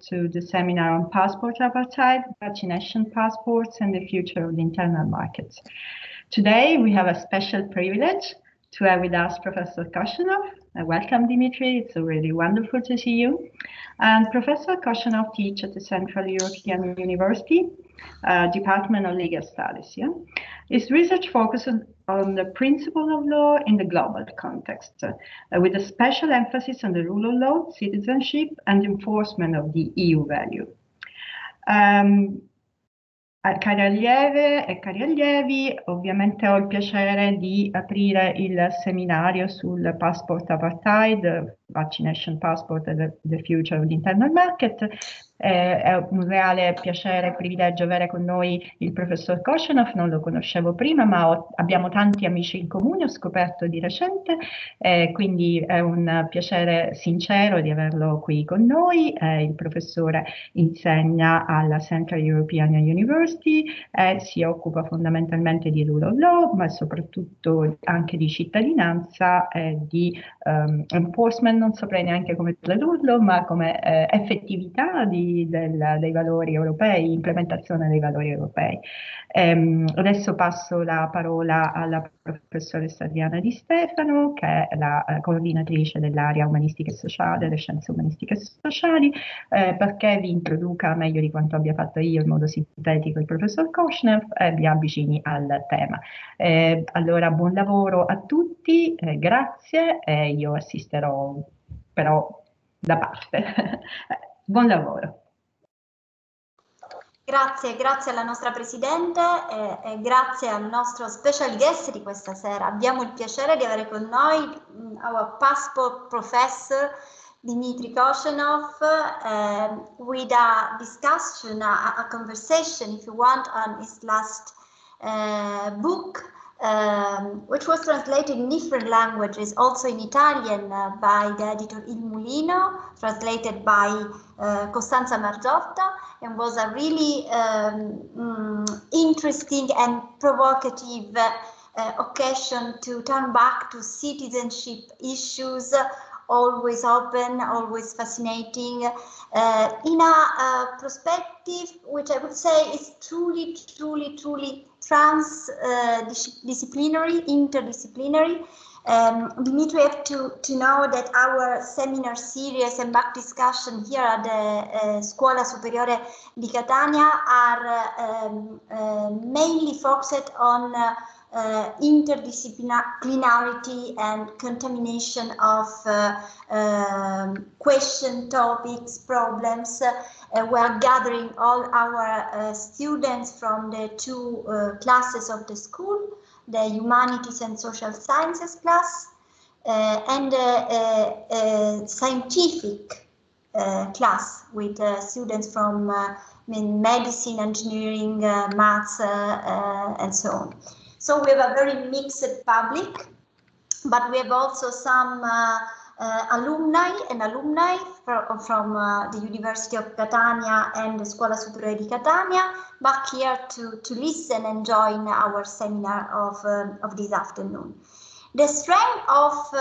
to the seminar on passport apartheid, vaccination passports, and the future of the internal markets. Today, we have a special privilege to have with us Professor Kochenov. Welcome, Dimitry. It's really wonderful to see you. And Professor Kochenov teaches at the Central European University, Department of Legal Studies. Yeah? His research focuses on the principle of law in the global context, with a special emphasis on the rule of law, citizenship, and enforcement of the EU value. Cari allieve e cari allievi, ovviamente ho il piacere di aprire il seminario sul passport apartheid, vaccination passport and the future of the internal market. È un reale piacere e privilegio avere con noi il professor Kochenov, non lo conoscevo prima, ma abbiamo tanti amici in comune, ho scoperto di recente, quindi è un piacere sincero di averlo qui con noi. Il professore insegna alla Central European University e si occupa fondamentalmente di rule of law, ma soprattutto anche di cittadinanza e di enforcement, non saprei neanche come tradurlo, ma come effettività dei valori europei, implementazione dei valori europei. Adesso passo la parola alla professoressa Adriana Di Stefano, che è la coordinatrice dell'area umanistica e sociale, delle scienze umanistiche e sociali, perché vi introduca meglio di quanto abbia fatto io in modo sintetico il professor Kochenov e vi avvicini al tema. Allora, buon lavoro a tutti, grazie, io assisterò però da parte. Buon lavoro. Grazie alla nostra Presidente e grazie al nostro special guest di questa sera. Abbiamo il piacere di avere con noi our passport professor Dimitry Kochenov with a discussion, a conversation, if you want, on his last book, which was translated in different languages, also in Italian by the editor Il Mulino, translated by Costanza Margiotta, and was a really interesting and provocative occasion to turn back to citizenship issues, always open, always fascinating, in a perspective which I would say is truly transdisciplinary, interdisciplinary. Dimitri, have to know that our seminar series and back discussion here at the Scuola Superiore di Catania are mainly focused on interdisciplinarity and contamination of question, topics, problems. We are gathering all our students from the two classes of the school, the Humanities and Social Sciences class and scientific class with students from medicine, engineering, maths, and so on. So we have a very mixed public, but we have also some alumni from the University of Catania and the Scuola Superiore di Catania back here to listen and join our seminar of this afternoon. The strength of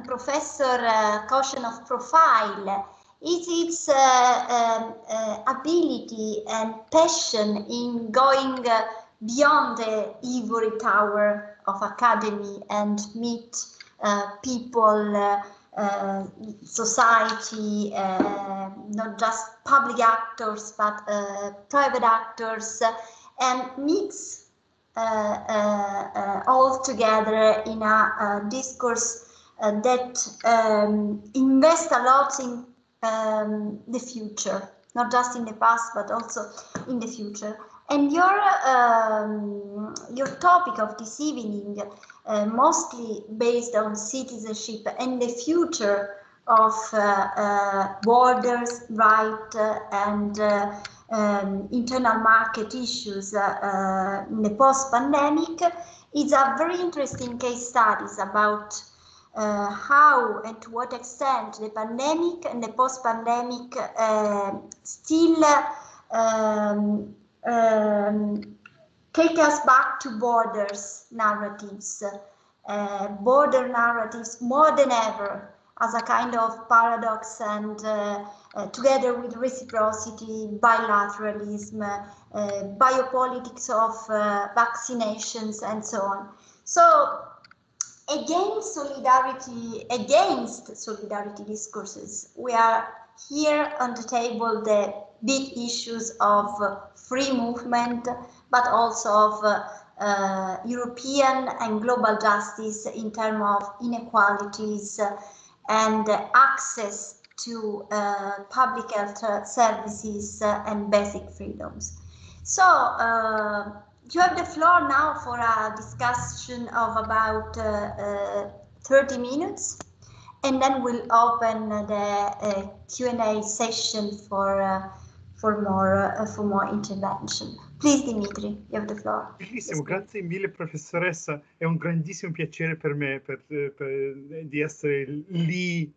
Professor Kochenov's profile is its ability and passion in going beyond the ivory tower of academy and meet people, society, not just public actors, but private actors, and mix all together in a discourse that invests a lot in the future, not just in the past, but also in the future. And your topic of this evening, mostly based on citizenship and the future of borders, right, and internal market issues in the post-pandemic, is a very interesting case studies about how and to what extent the pandemic and the post-pandemic still take us back to borders narratives, border narratives more than ever as a kind of paradox, and together with reciprocity, bilateralism, biopolitics of vaccinations, and so on. So against solidarity discourses, we are here on the table the big issues of free movement, but also of European and global justice in terms of inequalities and access to public health services and basic freedoms. So you have the floor now for a discussion of about 30 minutes, and then we'll open the Q&A session for more intervention. Please, Dimitry, you have the floor. Bellissimo, grazie mille professoressa, è un grandissimo piacere per me di essere lì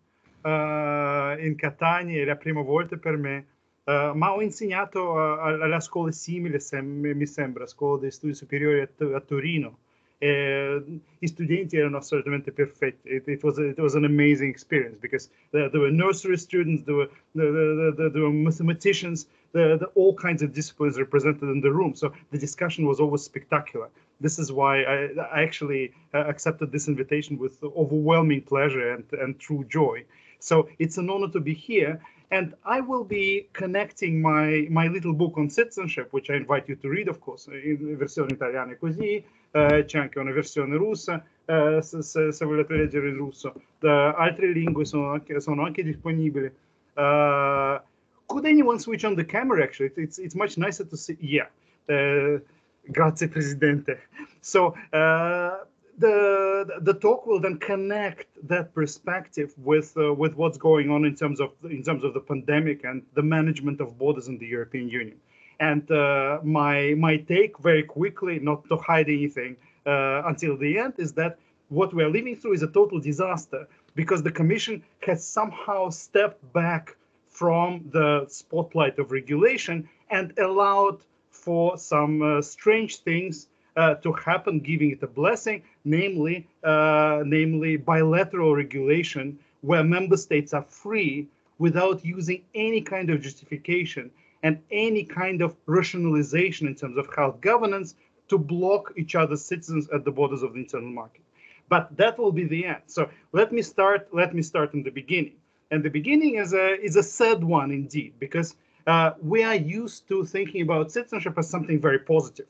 in Catania, è la prima volta per me, ma ho insegnato alla scuola simile, mi sembra, scuola degli studi superiori a Torino. Gli studenti erano assolutamente perfetti. It was an amazing experience, because there were nursery students, there were mathematicians, all kinds of disciplines represented in the room. So the discussion was always spectacular. This is why I actually accepted this invitation with overwhelming pleasure and true joy. So it's an honor to be here. And I will be connecting my little book on citizenship, which I invite you to read, of course, in versione italiana così, c'è anche una versione russa, se volete leggere in russo. Altre lingue sono anche disponibili. Could anyone switch on the camera, actually? It's much nicer to see. Yeah. Grazie, Presidente. So the talk will then connect that perspective with what's going on in terms of the pandemic and the management of borders in the European Union. And my take, very quickly, not to hide anything until the end, is that what we are living through is a total disaster, because the Commission has somehow stepped back from the spotlight of regulation and allowed for some strange things to happen, giving it a blessing, namely bilateral regulation, where member states are free without using any kind of justification and any kind of rationalization in terms of health governance to block each other's citizens at the borders of the internal market. But that will be the end. So let me start in the beginning. And the beginning is a sad one indeed, because we are used to thinking about citizenship as something very positive.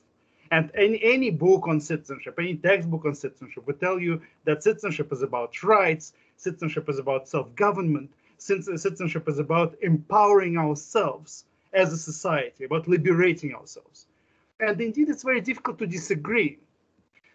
And any book on citizenship, any textbook on citizenship will tell you that citizenship is about rights, citizenship is about self-government, citizenship is about empowering ourselves as a society, about liberating ourselves. And indeed, it's very difficult to disagree.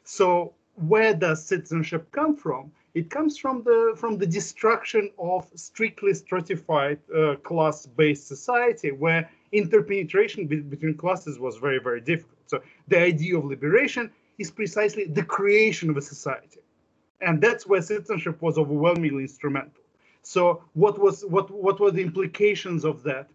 So where does citizenship come from? It comes from the destruction of strictly stratified class-based society, where interpenetration between classes was very, very difficult. So the idea of liberation is precisely the creation of a society. And that's where citizenship was overwhelmingly instrumental. So what were the implications of that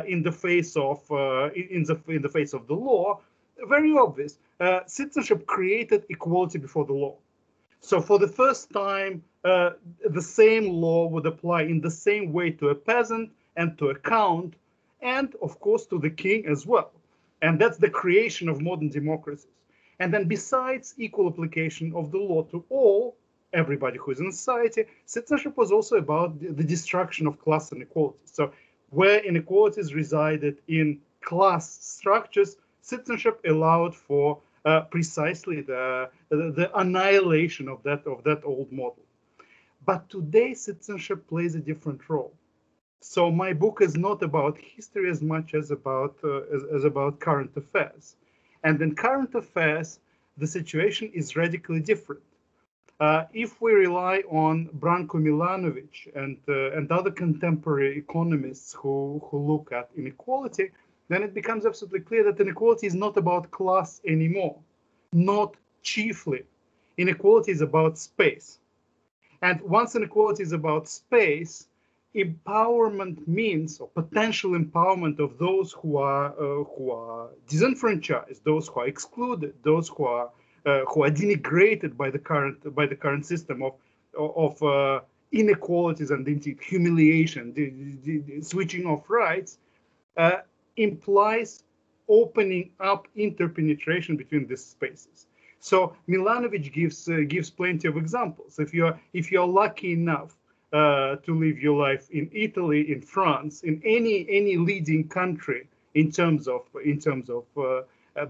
in the face of the law? Very obvious. Citizenship created equality before the law. So for the first time, the same law would apply in the same way to a peasant and to a count, and of course to the king as well. And that's the creation of modern democracies. And then besides equal application of the law to all, everybody who is in society, citizenship was also about the destruction of class inequality. So where inequalities resided in class structures, citizenship allowed for precisely the annihilation of that old model. But today, citizenship plays a different role. So my book is not about history as much as about current affairs. And in current affairs, the situation is radically different. If we rely on Branko Milanovic and other contemporary economists who look at inequality, then it becomes absolutely clear that inequality is not about class anymore, not chiefly. Inequality is about space. And once inequality is about space, empowerment means, or potential empowerment of those who are disenfranchised, those who are excluded, those who are denigrated by the current system of inequalities and indeed humiliation, the switching of rights, implies opening up interpenetration between these spaces. So Milanovic gives plenty of examples. If you're lucky enough to live your life in Italy, in France, in any leading country in terms of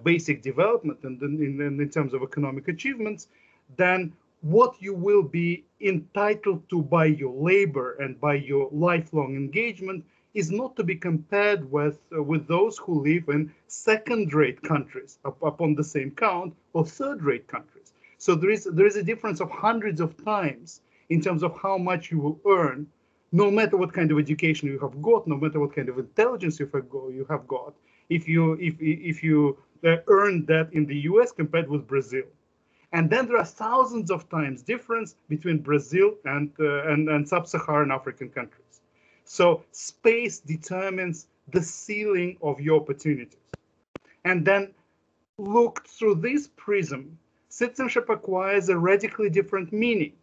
basic development and in terms of economic achievements, then what you will be entitled to by your labor and by your lifelong engagement is not to be compared with those who live in second-rate countries upon the same count, or third-rate countries. So there is a difference of hundreds of times in terms of how much you will earn, no matter what kind of education you have got, no matter what kind of intelligence you have got, if you earn that in the US compared with Brazil. And then there are thousands of times difference between Brazil and sub-Saharan African countries. So space determines the ceiling of your opportunities. And then looked through this prism, citizenship acquires a radically different meaning,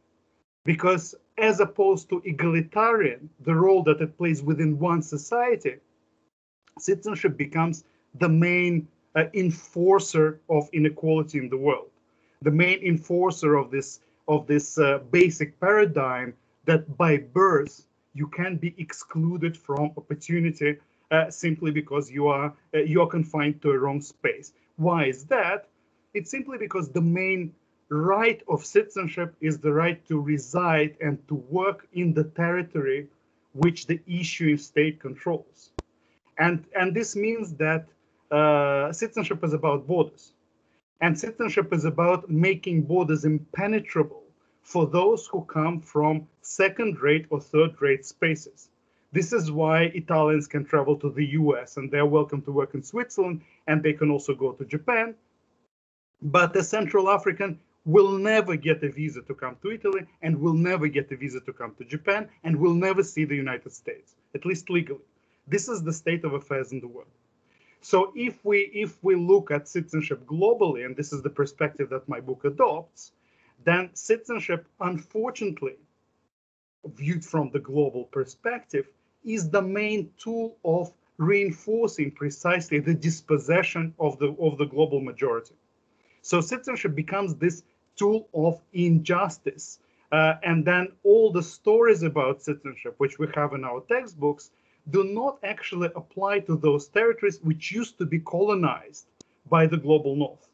because as opposed to egalitarian, the role that it plays within one society, citizenship becomes the main enforcer of inequality in the world, the main enforcer of this basic paradigm that by birth you can be excluded from opportunity simply because you are confined to a wrong space. Why is that? It's simply because the main right of citizenship is the right to reside and to work in the territory which the issuing state controls. And this means that citizenship is about borders. And citizenship is about making borders impenetrable for those who come from second-rate or third-rate spaces. This is why Italians can travel to the US and they're welcome to work in Switzerland, and they can also go to Japan. But a Central African will never get a visa to come to Italy, and will never get a visa to come to Japan, and will never see the United States, at least legally. This is the state of affairs in the world. So if we look at citizenship globally, and this is the perspective that my book adopts, then citizenship, unfortunately, viewed from the global perspective, is the main tool of reinforcing precisely the dispossession of the global majority. So citizenship becomes this tool of injustice. And then all the stories about citizenship, which we have in our textbooks, do not actually apply to those territories which used to be colonized by the global north.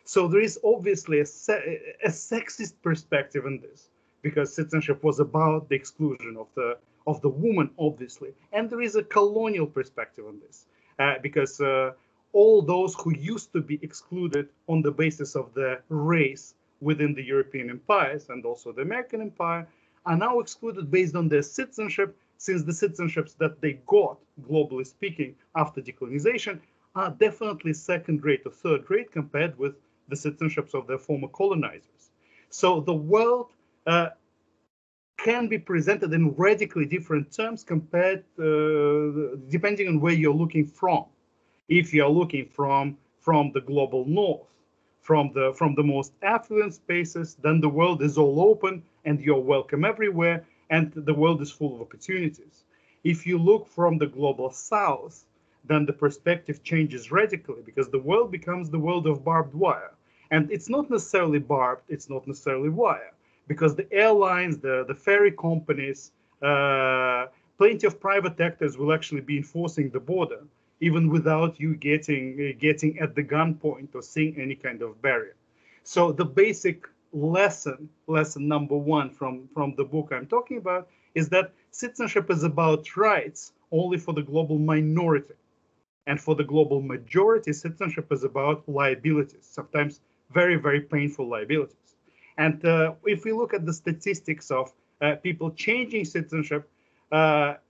So there is obviously a sexist perspective in this, because citizenship was about the exclusion of the woman, obviously. And there is a colonial perspective on this, because all those who used to be excluded on the basis of the race within the European empires and also the American empire are now excluded based on their citizenship, since the citizenships that they got, globally speaking, after decolonization are definitely second-rate or third-rate compared with the citizenships of their former colonizers. So the world can be presented in radically different terms compared, depending on where you're looking from. If you're looking from the global north, from the most affluent spaces, then the world is all open and you're welcome everywhere, and the world is full of opportunities. If you look from the global south, then the perspective changes radically, because the world becomes the world of barbed wire. And it's not necessarily barbed, it's not necessarily wire, because the airlines, the ferry companies, plenty of private actors will actually be enforcing the border, even without you getting at the gunpoint or seeing any kind of barrier. So the basic lesson number one from the book I'm talking about is that citizenship is about rights only for the global minority. And for the global majority, citizenship is about liabilities, sometimes very, very painful liabilities. And if we look at the statistics of people changing citizenship,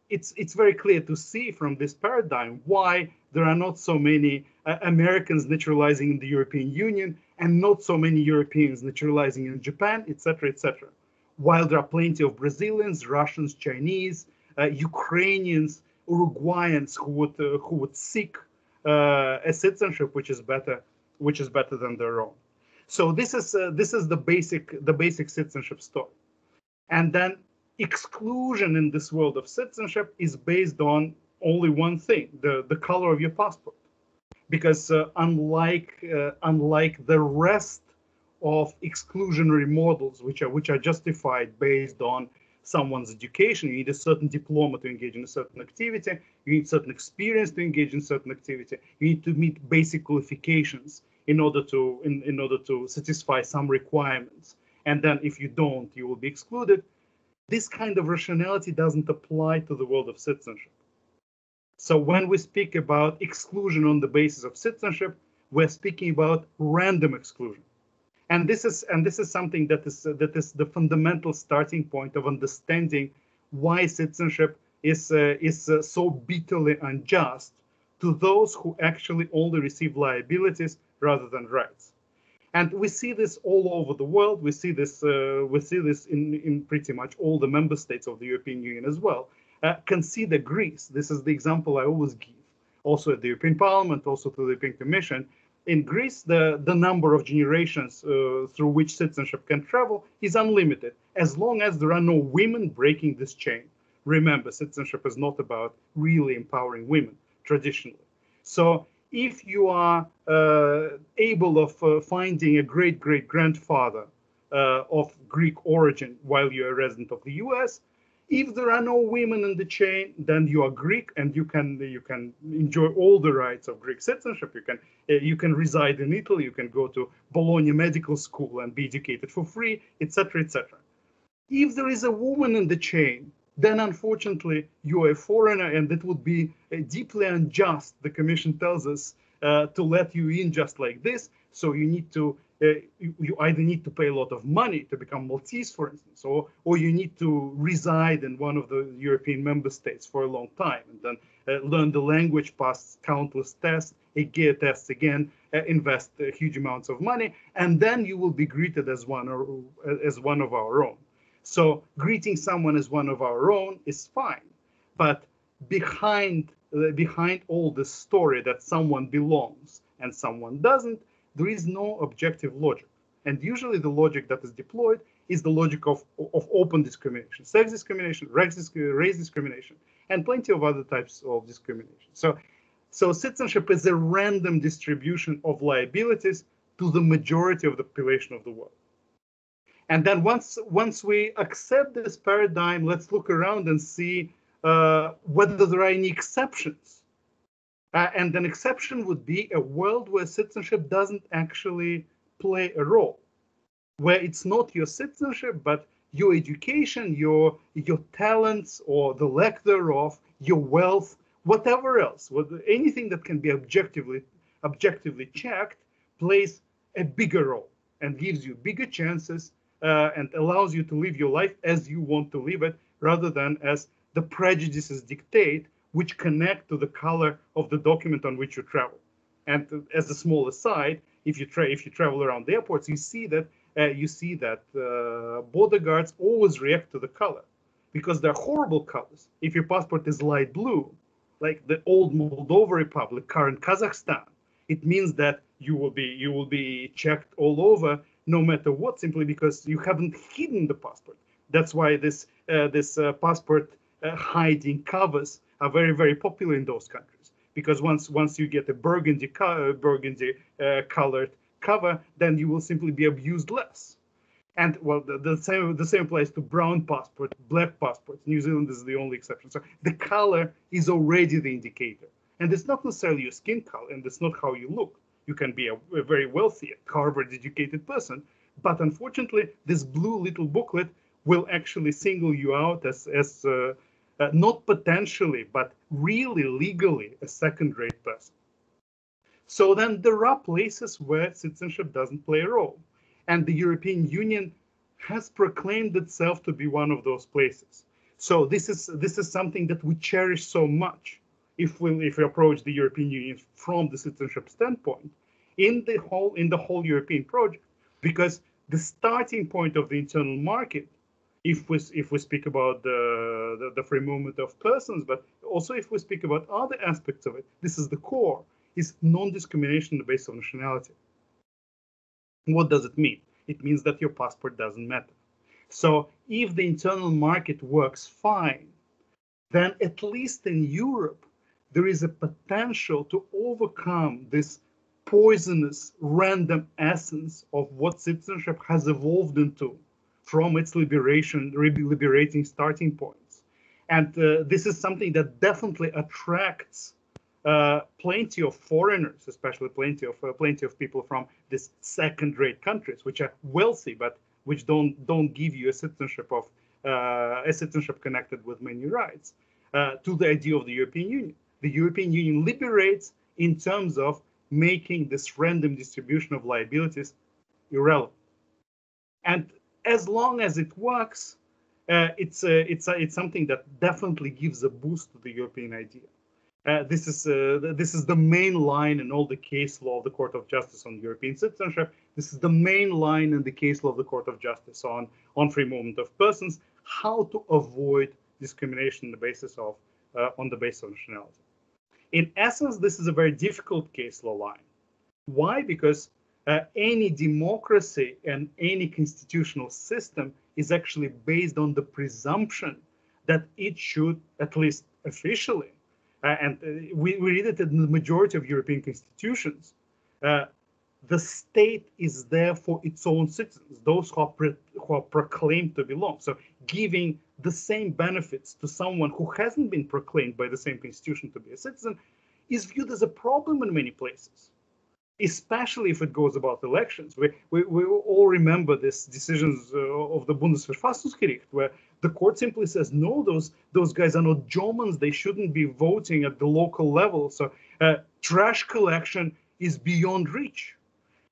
it's very clear to see from this paradigm why there are not so many Americans naturalizing in the European Union and not so many Europeans naturalizing in Japan, etc., etc. While there are plenty of Brazilians, Russians, Chinese, Ukrainians, Uruguayans who would seek a citizenship which is better than their own. So this is the basic citizenship story. And then exclusion in this world of citizenship is based on only one thing, the color of your passport. Because unlike the rest of exclusionary models, which are justified based on someone's education, you need a certain diploma to engage in a certain activity, you need certain experience to engage in certain activity, you need to meet basic qualifications in order to satisfy some requirements. And then if you don't, you will be excluded. This kind of rationality doesn't apply to the world of citizenship. So when we speak about exclusion on the basis of citizenship, we're speaking about random exclusion. And this is something that is the fundamental starting point of understanding why citizenship is so bitterly unjust to those who actually only receive liabilities rather than rights. And we see this all over the world. We see this in pretty much all the member states of the European Union as well. Consider Greece. This is the example I always give, also at the European Parliament, also to the European Commission. In Greece, the number of generations through which citizenship can travel is unlimited, as long as there are no women breaking this chain. Remember, citizenship is not about really empowering women, traditionally. So if you are able of finding a great-great-grandfather of Greek origin while you're a resident of the US, if there are no women in the chain, then you are Greek and you can enjoy all the rights of Greek citizenship. You can reside in Italy, you can go to Bologna Medical School and be educated for free, etc., etc. If there is a woman in the chain, then unfortunately you are a foreigner, and it would be deeply unjust, the Commission tells us, to let you in just like this. So you need to you either need to pay a lot of money to become Maltese, for instance, or you need to reside in one of the European member states for a long time, and then learn the language, pass countless tests, tests again, invest huge amounts of money, and then you will be greeted as one of our own. So greeting someone as one of our own is fine, but behind all this story that someone belongs and someone doesn't, there is no objective logic. And usually the logic that is deployed is the logic of open discrimination, sex discrimination, race discrimination, and plenty of other types of discrimination. So citizenship is a random distribution of liabilities to the majority of the population of the world. And then once we accept this paradigm, let's look around and see whether there are any exceptions. And an exception would be a world where citizenship doesn't actually play a role, where it's not your citizenship, but your education, your talents, or the lack thereof, your wealth, whatever else, anything that can be objectively checked, plays a bigger role and gives you bigger chances and allows you to live your life as you want to live it, rather than as the prejudices dictate, which connect to the color of the document on which you travel. And as a small aside, if you travel around the airports, you see that border guards always react to the color, because they're horrible colors. If your passport is light blue, like the old Moldova Republic, current Kazakhstan, it means that you will be checked all over, no matter what, simply because you haven't hidden the passport. That's why this passport hiding covers are very, very popular in those countries, because once you get a burgundy colored cover, then you will simply be abused less. And well, the same applies to brown passport, black passports. New Zealand is the only exception. So the color is already the indicator, and it's not necessarily your skin color, and it's not how you look. You can be a very wealthy, Harvard-educated person, but unfortunately, this blue little booklet will actually single you out as not potentially, but really legally a second-rate person. So then there are places where citizenship doesn't play a role. And the European Union has proclaimed itself to be one of those places. So this is something that we cherish so much if we approach the European Union from the citizenship standpoint in the whole European project, because the starting point of the internal market, if we speak about the free movement of persons, but also if we speak about other aspects of it, this is the core, is non-discrimination on the basis of nationality. What does it mean? It means that your passport doesn't matter. So if the internal market works fine, then at least in Europe, there is a potential to overcome this poisonous random essence of what citizenship has evolved into from its liberating starting points. And this is something that definitely attracts plenty of foreigners, especially plenty of people from these second-rate countries, which are wealthy but which don't give you a citizenship connected with many rights, to the idea of the European Union. The European Union liberates in terms of making this random distribution of liabilities irrelevant. And as long as it works, it's something that definitely gives a boost to the European idea. This is the main line in all the case law of the Court of Justice on European citizenship. This is the main line in the case law of the Court of Justice on free movement of persons, how to avoid discrimination on the basis of nationality. In essence, this is a very difficult case law line. Why? Because any democracy and any constitutional system is actually based on the presumption that it should, at least officially, we read it in the majority of European constitutions, the state is there for its own citizens, those who are proclaimed to belong. So giving the same benefits to someone who hasn't been proclaimed by the same constitution to be a citizen is viewed as a problem in many places, especially if it goes about elections. We all remember these decisions of the Bundesverfassungsgericht, where the court simply says, no, those guys are not Germans, they shouldn't be voting at the local level. So trash collection is beyond reach.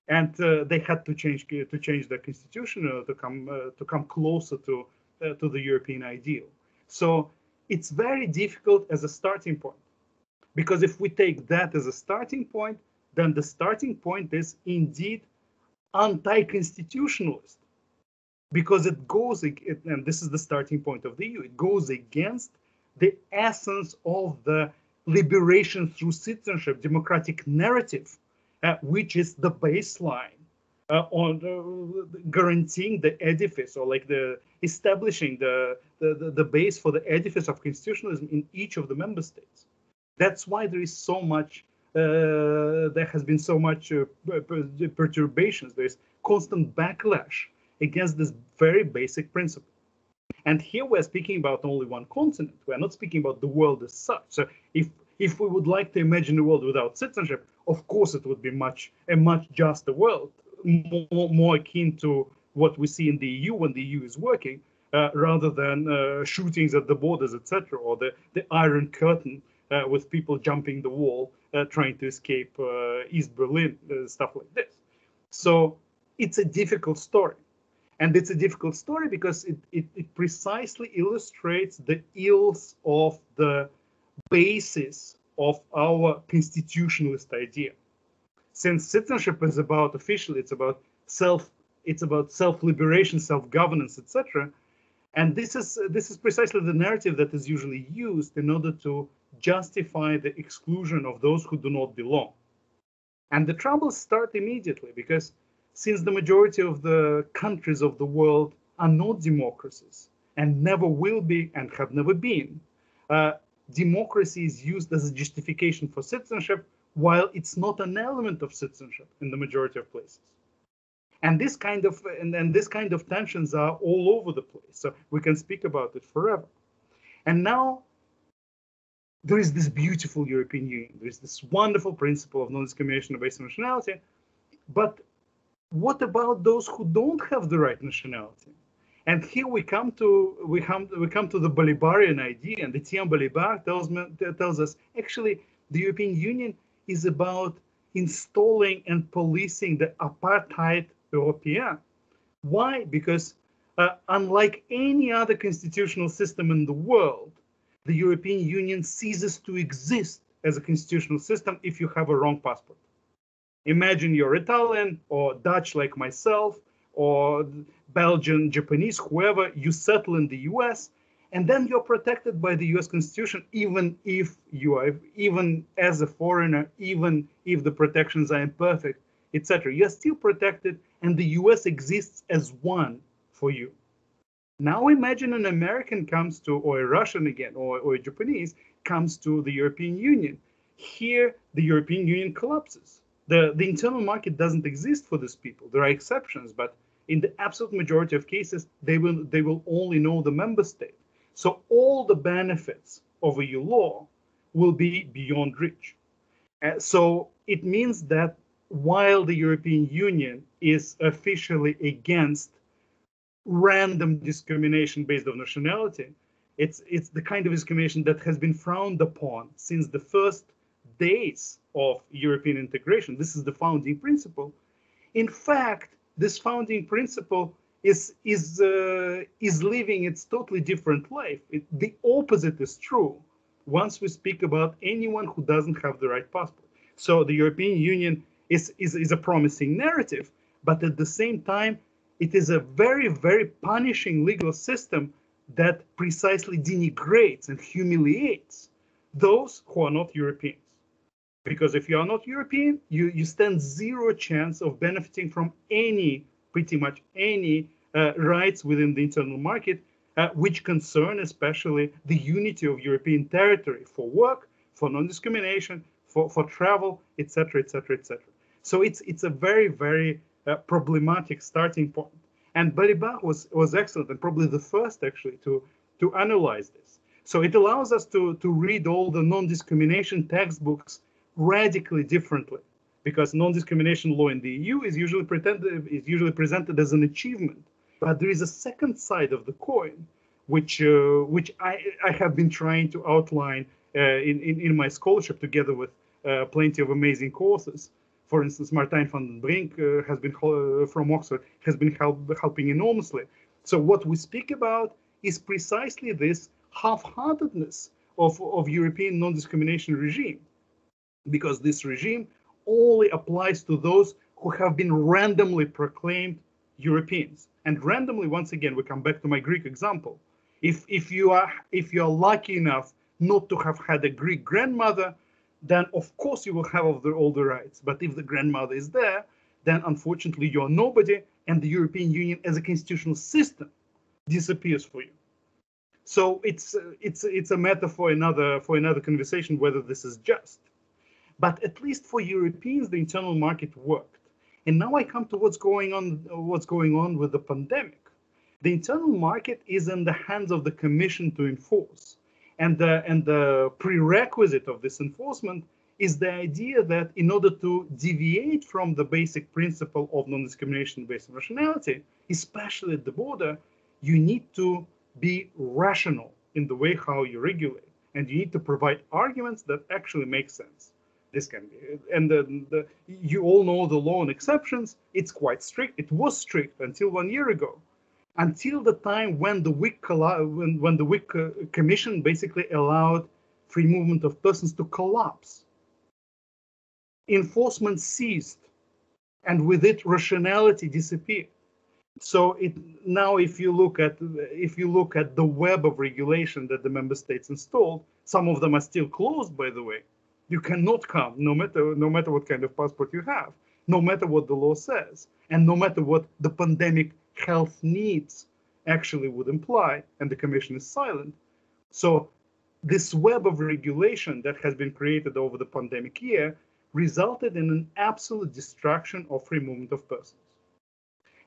And they had to change their constitution to come closer to the European ideal. So it's very difficult as a starting point, because if we take that as a starting point, then the starting point is indeed anti-constitutionalist, because it goes, and this is the starting point of the EU, it goes against the essence of the liberation through citizenship democratic narrative, which is the baseline on guaranteeing the edifice, or like the establishing the base for the edifice of constitutionalism in each of the member states. That's why there is so much, there has been so much perturbations. There's constant backlash against this very basic principle. And here we're speaking about only one continent. We're not speaking about the world as such. So if we would like to imagine a world without citizenship, of course it would be a much juster world, more akin to what we see in the EU when the EU is working, rather than shootings at the borders, etc., or the Iron Curtain with people jumping the wall trying to escape East Berlin, stuff like this. So it's a difficult story. And it's a difficult story because it precisely illustrates the ills of the basis of our constitutionalist idea. Since citizenship is about officially, it's about self-liberation, self-governance, etc. And this is precisely the narrative that is usually used in order to justify the exclusion of those who do not belong. And the troubles start immediately, because since the majority of the countries of the world are not democracies and never will be and have never been, democracy is used as a justification for citizenship, while it's not an element of citizenship in the majority of places. And this kind of tensions are all over the place. So we can speak about it forever. And now there is this beautiful European Union. There is this wonderful principle of non-discrimination based on nationality. But what about those who don't have the right nationality? And here we come to the Bolivarian idea, and the Etienne Bolivar tells us actually the European Union is about installing and policing the apartheid European. Why? Because unlike any other constitutional system in the world, the European Union ceases to exist as a constitutional system if you have a wrong passport. Imagine you're Italian or Dutch like myself, or Belgian, Japanese, whoever, you settle in the US, and then you're protected by the US Constitution, even as a foreigner, even if the protections are imperfect, etc. You're still protected, and the US exists as one for you. Now imagine an American comes to, or a Russian again, or a Japanese comes to the European Union. Here, the European Union collapses. The internal market doesn't exist for these people. There are exceptions, but in the absolute majority of cases, they will only know the member state. So all the benefits of EU law will be beyond reach. So it means that while the European Union is officially against random discrimination based on nationality, it's the kind of discrimination that has been frowned upon since the first days of European integration. This is the founding principle. In fact, this founding principle is living its totally different life. The opposite is true once we speak about anyone who doesn't have the right passport. So the European Union is a promising narrative, but at the same time, it is a very, very punishing legal system that precisely denigrates and humiliates those who are not Europeans. Because if you are not European, you stand zero chance of benefiting from pretty much any rights within the internal market, which concern especially the unity of European territory for work, for non-discrimination, for travel, etc., etc., etc. So it's a very, very problematic starting point. And Bariba was excellent and probably the first actually to analyze this. So it allows us to read all the non-discrimination textbooks radically differently, because non-discrimination law in the EU is usually presented as an achievement. But there is a second side of the coin, which I have been trying to outline in my scholarship together with plenty of amazing courses. For instance, Martijn van den Brink has been from Oxford has been helping enormously. So what we speak about is precisely this half-heartedness of European non-discrimination regime, because this regime only applies to those who have been randomly proclaimed Europeans. And randomly, once again, we come back to my Greek example. If you are lucky enough not to have had a Greek grandmother, then of course you will have all the rights. But if the grandmother is there, then unfortunately you're nobody, and the European Union as a constitutional system disappears for you. So it's a matter for another conversation whether this is just. But at least for Europeans, the internal market worked. And now I come to what's going on with the pandemic. The internal market is in the hands of the Commission to enforce. And the prerequisite of this enforcement is the idea that in order to deviate from the basic principle of non-discrimination based on nationality, especially at the border, you need to be rational in the way how you regulate, and you need to provide arguments that actually make sense. This can be, and you all know the law on exceptions. It's quite strict. It was strict until 1 year ago, until the time when the WIC Commission basically allowed free movement of persons to collapse. Enforcement ceased, and with it, rationality disappeared. So now, if you look at the web of regulation that the member states installed, some of them are still closed, by the way. You cannot come, no matter what kind of passport you have, no matter what the law says, and no matter what the pandemic health needs actually would imply, and the Commission is silent. So this web of regulation that has been created over the pandemic year resulted in an absolute destruction of free movement of persons.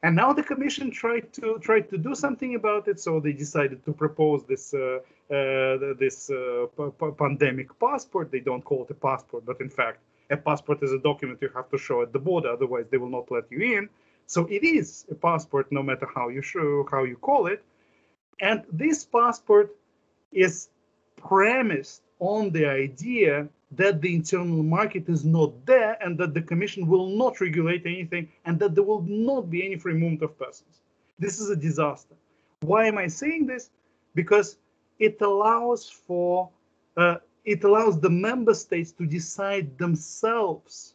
And now the Commission tried to do something about it, so they decided to propose this pandemic passport. They don't call it a passport, but in fact, a passport is a document you have to show at the border, otherwise they will not let you in. So it is a passport, no matter how you call it. And this passport is premised on the idea that the internal market is not there, and that the Commission will not regulate anything, and that there will not be any free movement of persons. This is a disaster. Why am I saying this? Because it allows the member states to decide themselves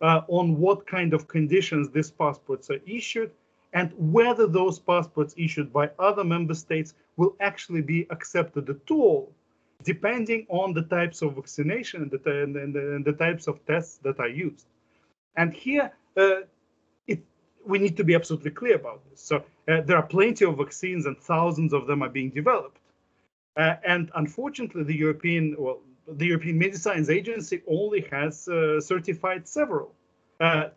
on what kind of conditions these passports are issued, and whether those passports issued by other member states will actually be accepted at all, depending on the types of vaccination and the types of tests that are used. And here, we need to be absolutely clear about this. So There are plenty of vaccines and thousands of them are being developed. And unfortunately, the European Medicines Agency only has certified several.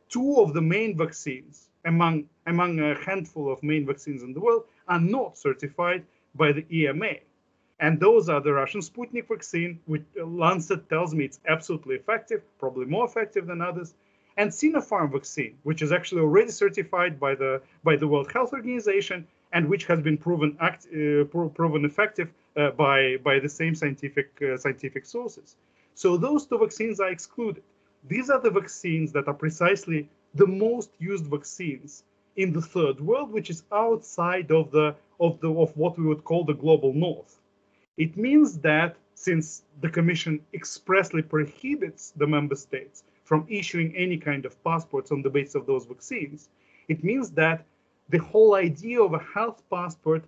Two of the main vaccines, among a handful of main vaccines in the world, are not certified by the EMA. And those are the Russian Sputnik vaccine, which Lancet tells me it's absolutely effective, probably more effective than others, and Sinopharm vaccine, which is actually already certified by the World Health Organization and which has been proven effective by the same scientific sources. So those two vaccines are excluded. These are the vaccines that are precisely the most used vaccines in the third world, which is outside of what we would call the global north. It means that since the Commission expressly prohibits the member states from issuing any kind of passports on the basis of those vaccines, it means that the whole idea of a health passport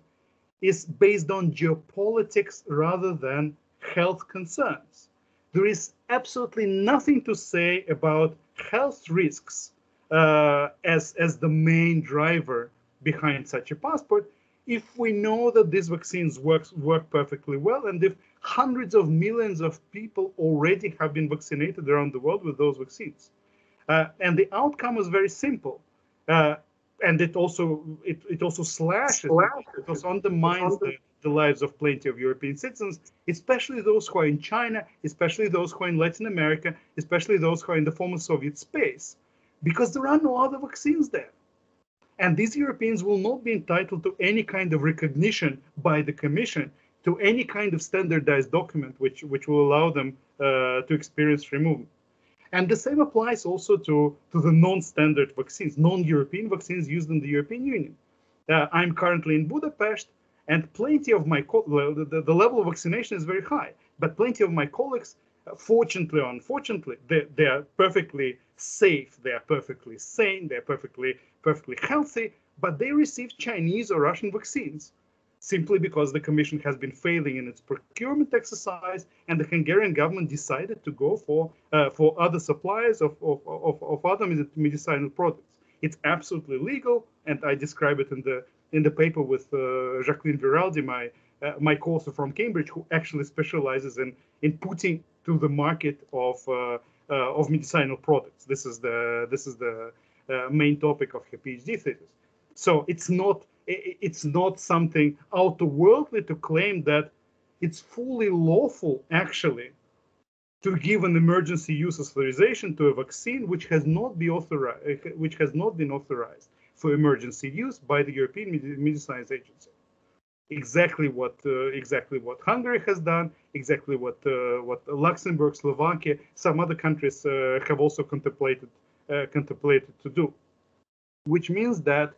is based on geopolitics rather than health concerns. There is absolutely nothing to say about health risks as the main driver behind such a passport, if we know that these vaccines work perfectly well, and if hundreds of millions of people already have been vaccinated around the world with those vaccines. And the outcome is very simple. And it also slashes, it also undermines the lives of plenty of European citizens, especially those who are in China, especially those who are in Latin America, especially those who are in the former Soviet space, because there are no other vaccines there. And these Europeans will not be entitled to any kind of recognition by the Commission, to any kind of standardized document which will allow them to experience free movement. And the same applies also to the non-standard vaccines, non-European vaccines used in the European Union. I'm currently in Budapest, and plenty of my the level of vaccination is very high, but plenty of my colleagues, fortunately or unfortunately, they are perfectly safe, they are perfectly sane, they are perfectly healthy, but they receive Chinese or Russian vaccines simply because the Commission has been failing in its procurement exercise, and the Hungarian government decided to go for other suppliers of other medicinal products. It's absolutely legal, and I describe it in the paper with Jacqueline Viraldi, my co-author from Cambridge, who actually specializes in putting to the market of medicinal products. This is the main topic of her PhD thesis. So it's not something out-of-worldly to claim that it's fully lawful, actually, to give an emergency use authorization to a vaccine which has not been authorized for emergency use by the European Medicines Agency. Exactly what Hungary has done, exactly what Luxembourg, Slovakia, some other countries have also contemplated to do, which means that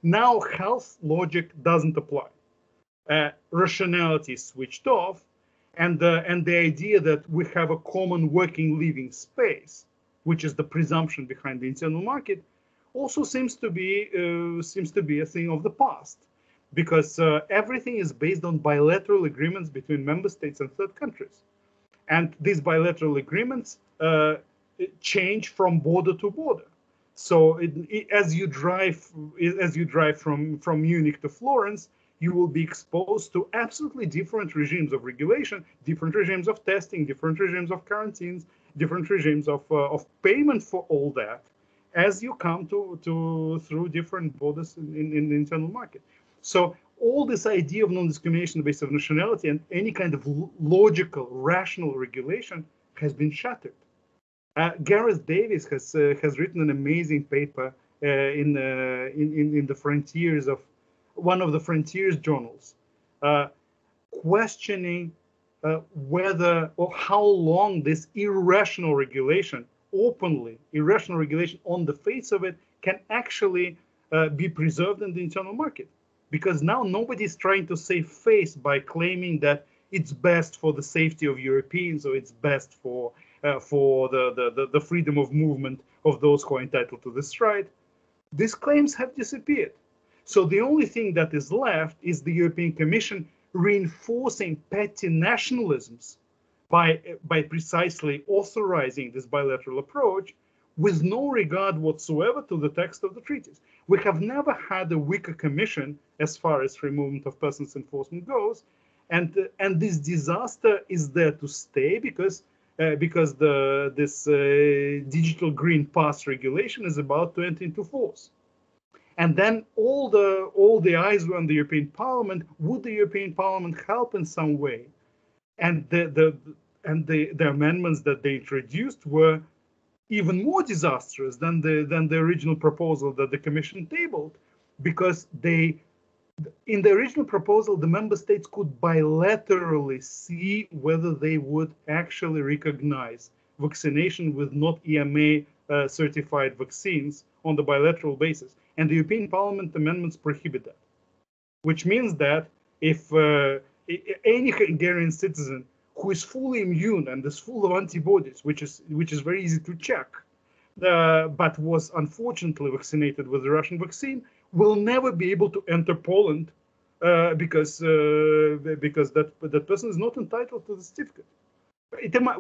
now health logic doesn't apply. Rationality is switched off, and the idea that we have a common working living space, which is the presumption behind the internal market, also seems to be a thing of the past, because everything is based on bilateral agreements between member states and third countries, and these bilateral agreements change from border to border. So as you drive from Munich to Florence, you will be exposed to absolutely different regimes of regulation, different regimes of testing, different regimes of quarantines, different regimes of payment for all that, as you come through different borders in the internal market. So all this idea of non-discrimination based on nationality and any kind of logical, rational regulation has been shattered. Gareth Davis has written an amazing paper in the Frontiers of one of the Frontiers journals, questioning whether or how long this irrational regulation, openly irrational regulation on the face of it, can actually be preserved in the internal market. Because now nobody is trying to save face by claiming that it's best for the safety of Europeans, or it's best for the freedom of movement of those who are entitled to this right. These claims have disappeared. So the only thing that is left is the European Commission reinforcing petty nationalisms by precisely authorizing this bilateral approach, with no regard whatsoever to the text of the treaties. We have never had a weaker commission as far as free movement of persons enforcement goes, and this disaster is there to stay because this digital green pass regulation is about to enter into force. And then all the eyes were on the European Parliament. Would the European Parliament help in some way? And the amendments that they introduced were even more disastrous than the original proposal that the Commission tabled, because in the original proposal, the member states could bilaterally see whether they would actually recognize vaccination with not EMA certified vaccines on the bilateral basis. And the European Parliament amendments prohibit that, which means that if any Hungarian citizen who is fully immune and is full of antibodies, which is very easy to check, but was unfortunately vaccinated with the Russian vaccine, will never be able to enter Poland because that person is not entitled to the certificate.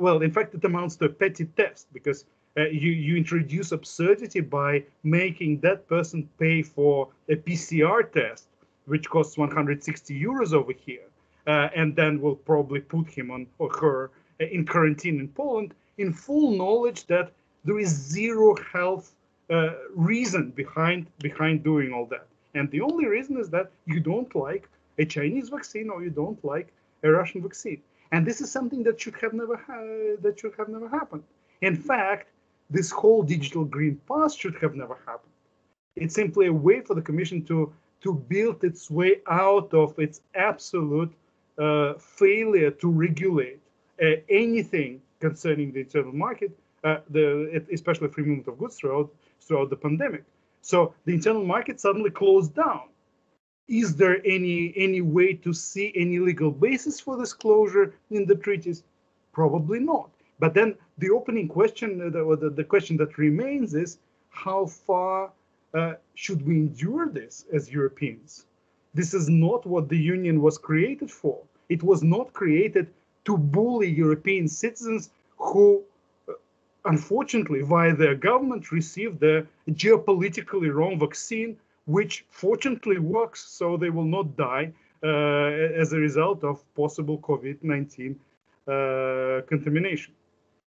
Well, in fact, it amounts to a petty theft, because you introduce absurdity by making that person pay for a PCR test, which costs 160 euros over here, and then will probably put him on or her in quarantine in Poland, in full knowledge that there is zero health reason behind doing all that. And the only reason is that you don't like a Chinese vaccine or you don't like a Russian vaccine. And this is something that should have never happened. In fact, this whole digital green pass should have never happened. It's simply a way for the Commission to build its way out of its absolute failure to regulate anything concerning the internal market, especially free movement of goods throughout the pandemic. So the internal market suddenly closed down. Is there any way to see any legal basis for this closure in the treaties? Probably not. But then the opening question, the question that remains is, how far should we endure this as Europeans? This is not what the Union was created for. It was not created to bully European citizens who, unfortunately, via their government, received the geopolitically wrong vaccine, which fortunately works, so they will not die as a result of possible COVID-19 contamination.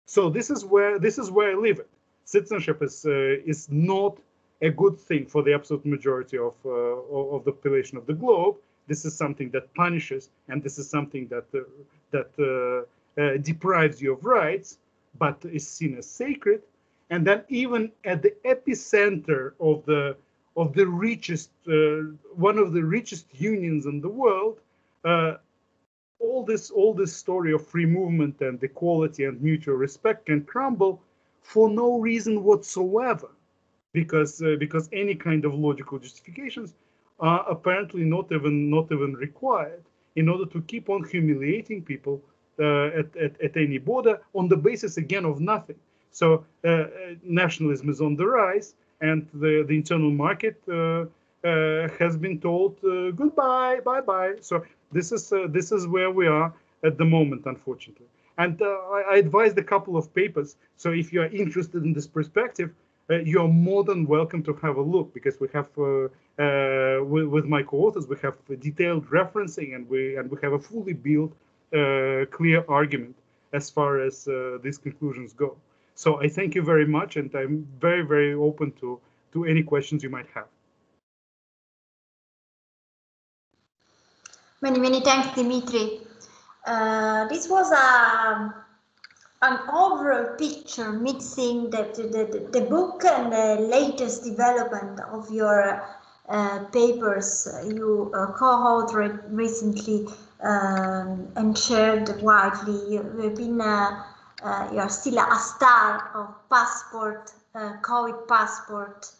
So this is where I leave it. Citizenship is not a good thing for the absolute majority of the population of the globe. This is something that punishes, and this is something that deprives you of rights, but is seen as sacred. And then even at the epicenter of the richest, one of the richest unions in the world, all this story of free movement and equality and mutual respect can crumble for no reason whatsoever, because any kind of logical justifications are apparently not even required in order to keep on humiliating people at any border on the basis, again, of nothing. So nationalism is on the rise, and the internal market has been told goodbye, bye-bye. So this is where we are at the moment, unfortunately. And I advised a couple of papers. So if you are interested in this perspective, you are more than welcome to have a look, because we have, with my co-authors, we have detailed referencing, and we have a fully built, clear argument as far as these conclusions go. So I thank you very much, and I'm very, very open to any questions you might have. Many thanks, Dimitry. This was an overall picture mixing the book and the latest development of your papers you co-authored recently and shared widely. You've been you are still a star of passport, COVID passport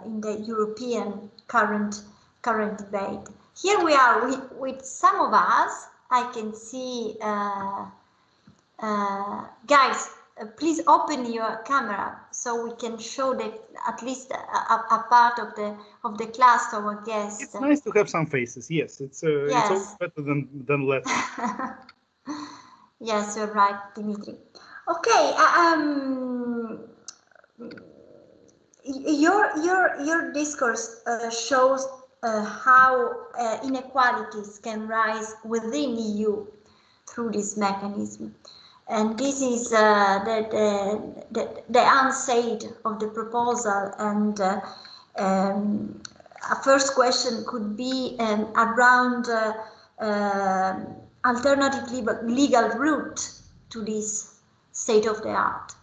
in the European current debate. Here we are with some of us. I can see, guys, please open your camera so we can show at least a part of the class to our guests. It's nice to have some faces. Yes, it's always better than less. Yes, you're right, Dimitry. Okay, your discourse shows how inequalities can rise within EU through this mechanism, and this is the unsaid of the proposal. And a first question could be around alternative legal route to this state of the art.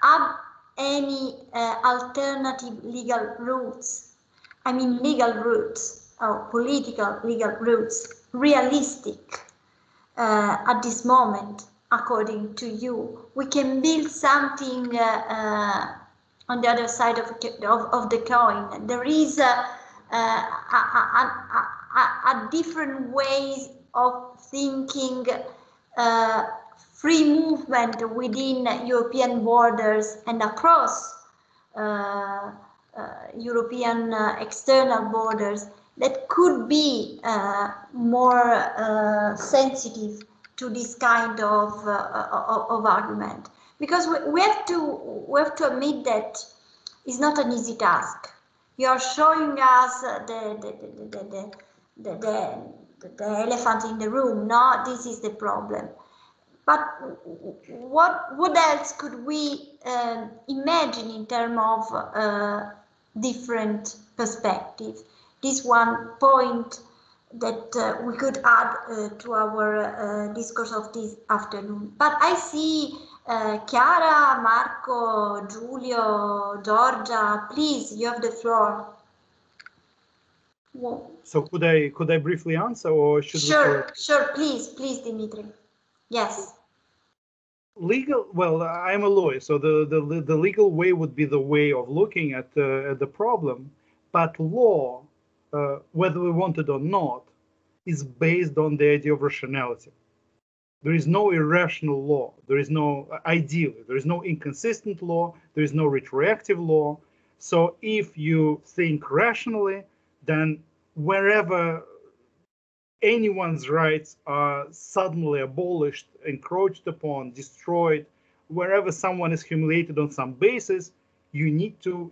Are any alternative legal routes, I mean legal routes or political legal routes, realistic at this moment, according to you? We can build something on the other side of the coin. There is a different ways of thinking free movement within European borders and across European external borders that could be more sensitive to this kind of argument. Because we have to admit that it's not an easy task. You are showing us the elephant in the room. No, this is the problem. But what else could we imagine in terms of different perspectives? This one point that we could add to our discourse of this afternoon. But I see Chiara, Marco, Giulio, Giorgia. Please, you have the floor. Whoa. So could I briefly answer, or should Sure, please, Dimitry. Yes. Legal. Well, I'm a lawyer, so the legal way would be the way of looking at the problem. But law, whether we want it or not, is based on the idea of rationality. There is no irrational law. There is no ideally. There is no inconsistent law. There is no retroactive law. So if you think rationally, then wherever anyone's rights are suddenly abolished, encroached upon, destroyed, wherever someone is humiliated on some basis, you need to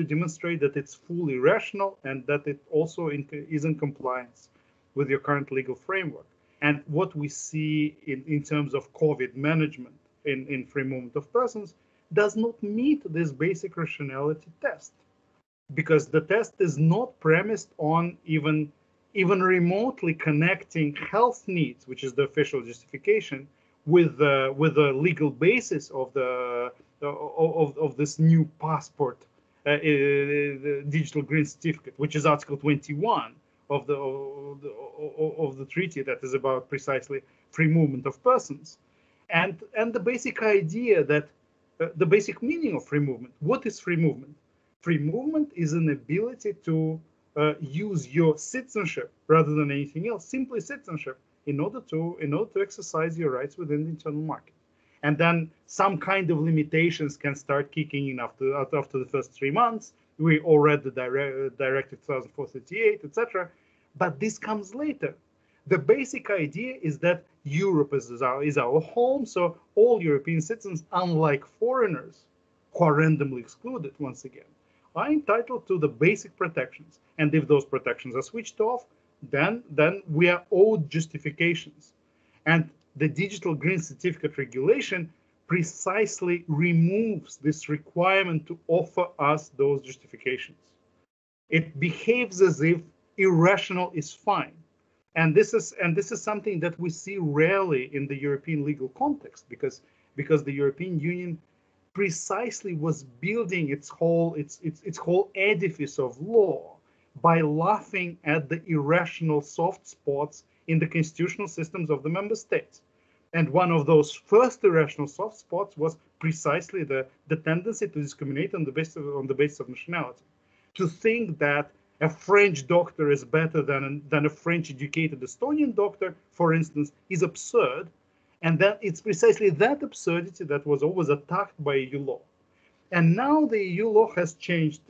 demonstrate that it's fully rational and that it also is in compliance with your current legal framework. And what we see in terms of COVID management in free movement of persons does not meet this basic rationality test, because the test is not premised on even remotely connecting health needs, which is the official justification, with the legal basis of this new passport, the digital green certificate, which is Article 21 of the treaty that is about precisely free movement of persons, and the basic idea that the basic meaning of free movement. What is free movement? Free movement is an ability to use your citizenship rather than anything else, simply citizenship, in order to exercise your rights within the internal market. And then some kind of limitations can start kicking in after the first 3 months. We all read the Directive 2004/38, etc. But this comes later. The basic idea is that Europe is our home, so all European citizens, unlike foreigners who are randomly excluded once again, are entitled to the basic protections. And if those protections are switched off, then we are owed justifications. And the digital green certificate regulation precisely removes this requirement to offer us those justifications. It behaves as if irrational is fine. And this is something that we see rarely in the European legal context, because the European Union precisely was building its whole edifice of law by laughing at the irrational soft spots in the constitutional systems of the member states. And one of those first irrational soft spots was precisely the tendency to discriminate on the basis of nationality. To think that a French doctor is better than a French-educated Estonian doctor, for instance, is absurd. And that it's precisely that absurdity that was always attacked by EU law. And now the EU law has changed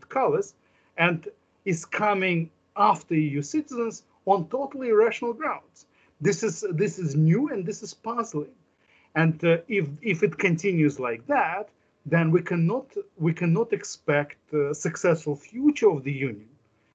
colors and is coming after EU citizens on totally irrational grounds. This is new and this is puzzling. And if it continues like that, then we cannot expect a successful future of the union,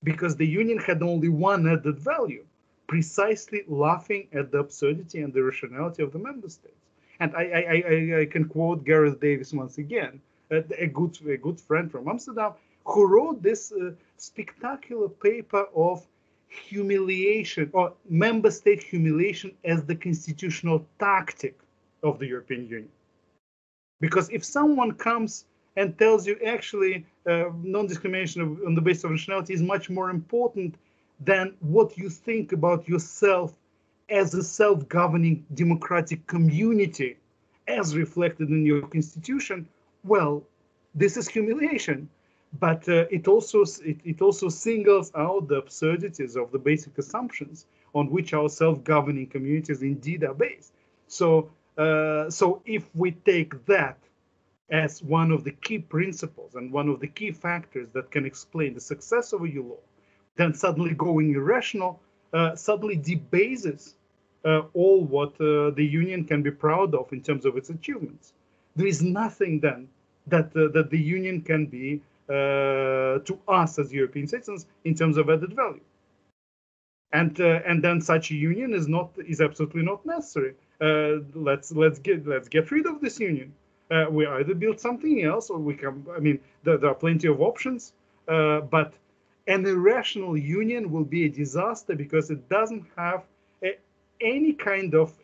because the union had only one added value, precisely laughing at the absurdity and the irrationality of the member states. And I can quote Gareth Davis once again, a good friend from Amsterdam, who wrote this spectacular paper of humiliation, or member state humiliation as the constitutional tactic of the European Union. Because if someone comes and tells you actually non-discrimination on the basis of nationality is much more important than what you think about yourself as a self-governing democratic community as reflected in your constitution, well, this is humiliation. But it also singles out the absurdities of the basic assumptions on which our self-governing communities indeed are based. So if we take that as one of the key principles and one of the key factors that can explain the success of a EU law, then suddenly going irrational suddenly debases all what the union can be proud of in terms of its achievements. There is nothing then that the union can be to us as European citizens in terms of added value. And then such a union is absolutely not necessary. Let's get rid of this union. We either build something else, or we can. I mean, there are plenty of options, but an irrational union will be a disaster because it doesn't have any kind of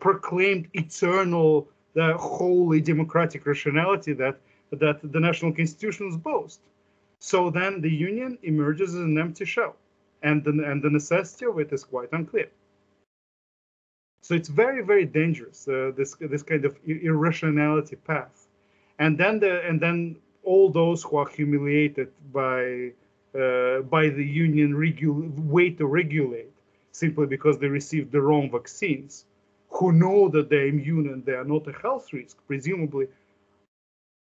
proclaimed eternal, wholly democratic rationality that the national constitutions boast. So then the union emerges as an empty shell, and the necessity of it is quite unclear. So it's very, very dangerous, this kind of irrationality path. And then all those who are humiliated by the union way to regulate simply because they received the wrong vaccines, who know that they're immune and they are not a health risk, presumably,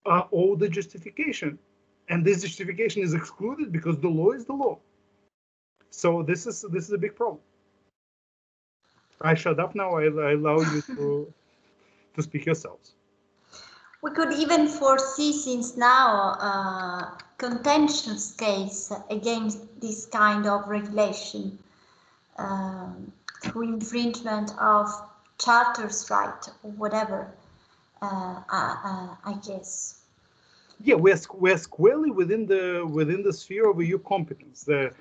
are all the justification. And this justification is excluded because the law is the law. So this is a big problem. I shut up now. I allow you to speak yourselves. We could even foresee since now contentious case against this kind of regulation through infringement of charter's right or whatever. I guess. Yeah, we're squarely within the sphere of EU competence. The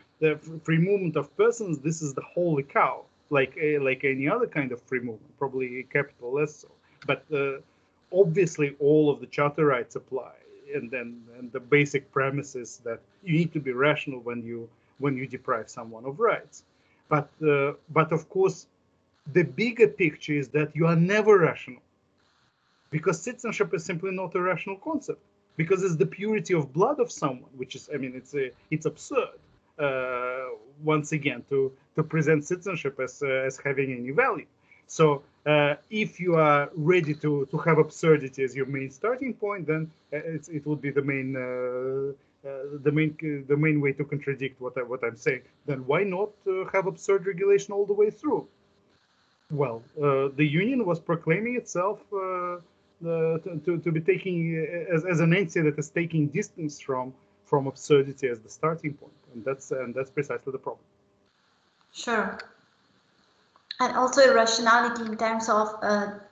free movement of persons. This is the holy cow, like any other kind of free movement, probably capital less so. But obviously, all of the charter rights apply, and the basic premise is that you need to be rational when you deprive someone of rights. But of course, the bigger picture is that you are never rational, because citizenship is simply not a rational concept, because it's the purity of blood of someone, which is, I mean, it's absurd. Once again, to present citizenship as having any value. So if you are ready to have absurdity as your main starting point, then it would be the main way to contradict what I'm saying. Then why not have absurd regulation all the way through? Well, the union was proclaiming itself to be taking as an entity that is taking distance from absurdity as the starting point, and that's precisely the problem. Sure. And also irrationality in terms of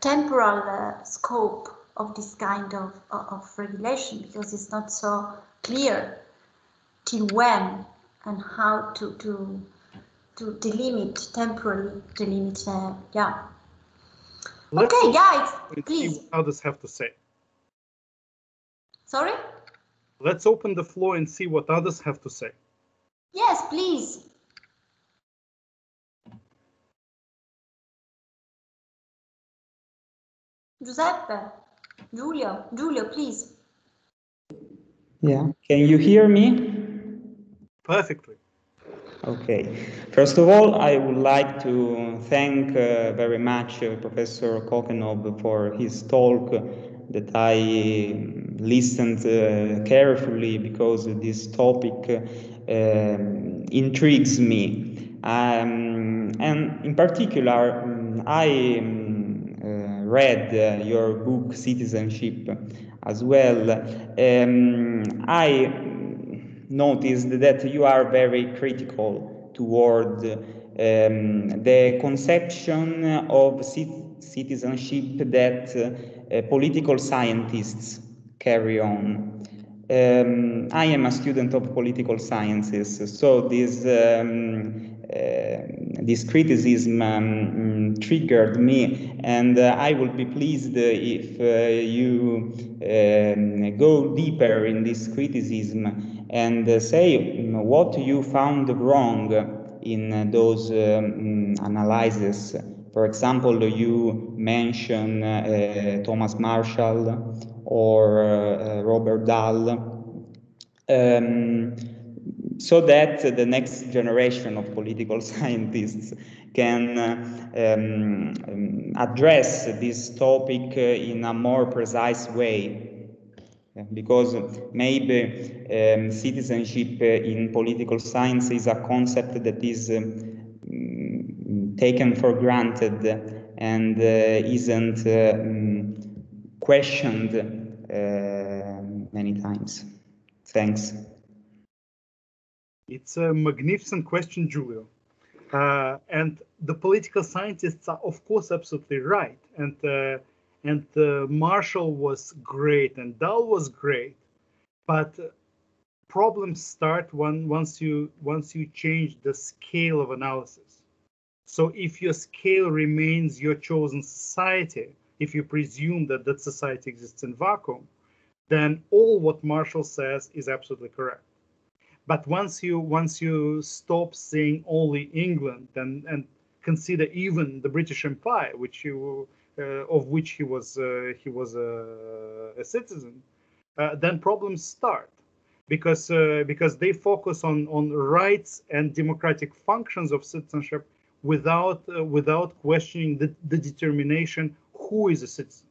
temporal scope of this kind of regulation, because it's not so clear till when and how to delimit temporally delimit. Yeah. Okay, guys, please. See what others have to say. Sorry? Let's open the floor and see what others have to say. Yes, please. Giuseppe, Giulio, please. Yeah, can you hear me? Perfectly. Okay. First of all, I would like to thank very much Professor Kochenov for his talk that I listened carefully, because this topic intrigues me. And in particular, I read your book Citizenship as well, I noticed that you are very critical toward the conception of citizenship that political scientists carry on. I am a student of political sciences, so this criticism triggered me, and I would be pleased if you go deeper in this criticism and say what you found wrong in those analyses. For example, you mention Thomas Marshall or Robert Dahl, so that the next generation of political scientists can address this topic in a more precise way. Because maybe citizenship in political science is a concept that is taken for granted and isn't questioned many times. Thanks. It's a magnificent question, Giulio. And the political scientists are, of course, absolutely right. And Marshall was great, and Dahl was great, but problems start once you change the scale of analysis. So if your scale remains your chosen society, if you presume that that society exists in vacuum, then all what Marshall says is absolutely correct. But once you stop saying only England and consider even the British Empire, of which he was a citizen, then problems start, because they focus on rights and democratic functions of citizenship without questioning the determination who is a citizen.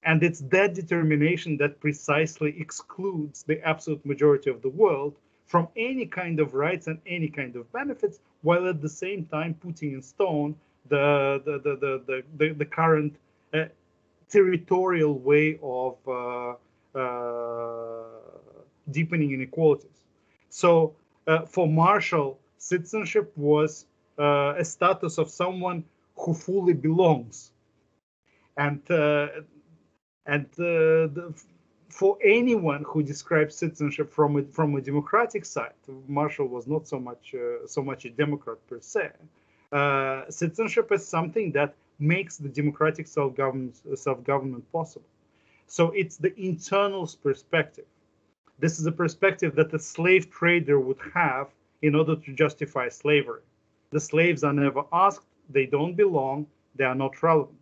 And it's that determination that precisely excludes the absolute majority of the world from any kind of rights and any kind of benefits, while at the same time putting in stone the current territorial way of deepening inequalities. So for Marshall, citizenship was a status of someone who fully belongs, and for anyone who describes citizenship from a democratic side, Marshall was not so much a Democrat per se. Citizenship is something that makes the democratic self-government possible. So it's the internal perspective. This is a perspective that the slave trader would have in order to justify slavery. The slaves are never asked, they don't belong, they are not relevant.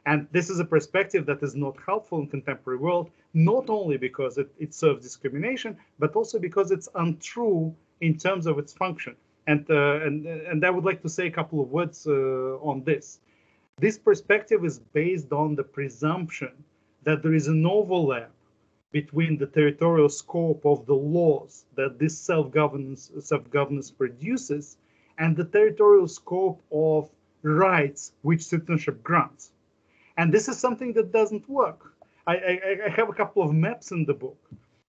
And this is a perspective that is not helpful in contemporary world, not only because it serves discrimination, but also because it's untrue in terms of its function. And I would like to say a couple of words on this. This perspective is based on the presumption that there is an overlap between the territorial scope of the laws that this self-governance produces and the territorial scope of rights which citizenship grants. And this is something that doesn't work. I have a couple of maps in the book,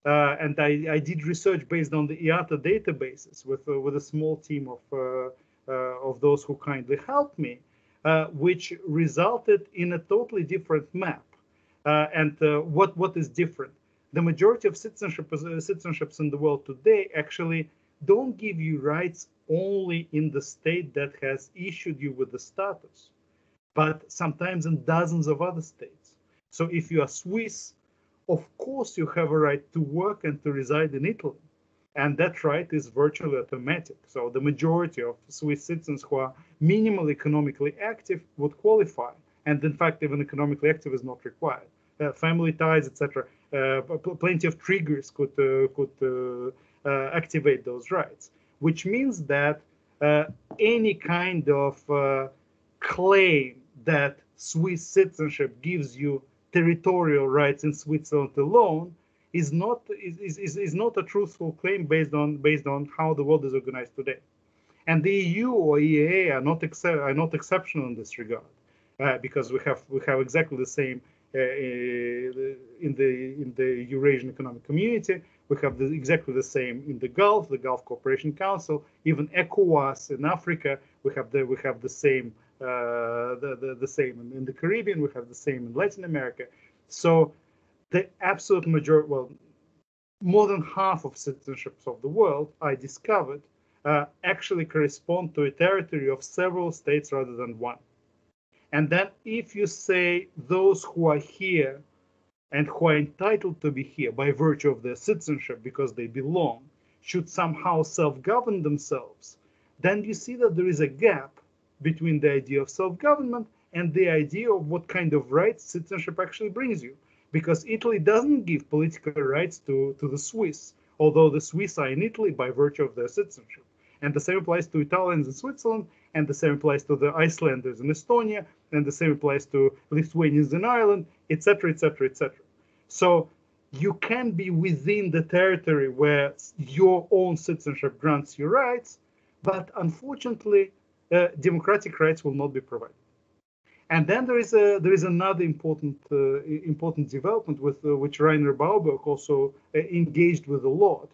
and I did research based on the IATA databases with a small team of those who kindly helped me, which resulted in a totally different map. What is different? The majority of citizenships in the world today actually don't give you rights only in the state that has issued you with the status, but sometimes in dozens of other states. So if you are Swiss, of course you have a right to work and to reside in Italy. And that right is virtually automatic. So the majority of Swiss citizens who are minimally economically active would qualify. And in fact, even economically active is not required. Family ties, etc. Plenty of triggers could activate those rights, which means that any kind of claim that Swiss citizenship gives you territorial rights in Switzerland alone is not a truthful claim based on how the world is organized today. And the EU or EEA are not exceptional in this regard. because we have exactly the same in the Eurasian Economic Community. We have exactly the same in the Gulf Cooperation Council, even ECOWAS in Africa. We have the same the same in the Caribbean. We have the same in Latin America. So the absolute majority, well, more than half of citizenships of the world, I discovered, actually correspond to a territory of several states rather than one. And then if you say those who are here and who are entitled to be here by virtue of their citizenship because they belong, should somehow self-govern themselves, then you see that there is a gap between the idea of self-government and the idea of what kind of rights citizenship actually brings you. Because Italy doesn't give political rights to the Swiss, although the Swiss are in Italy by virtue of their citizenship. And the same applies to Italians in Switzerland, and the same applies to the Icelanders in Estonia, and the same applies to Lithuanians in Ireland, etc., etc., etc. So you can be within the territory where your own citizenship grants you rights, but unfortunately, democratic rights will not be provided. And then there is another important development with which Rainer Bauberg also engaged with a lot,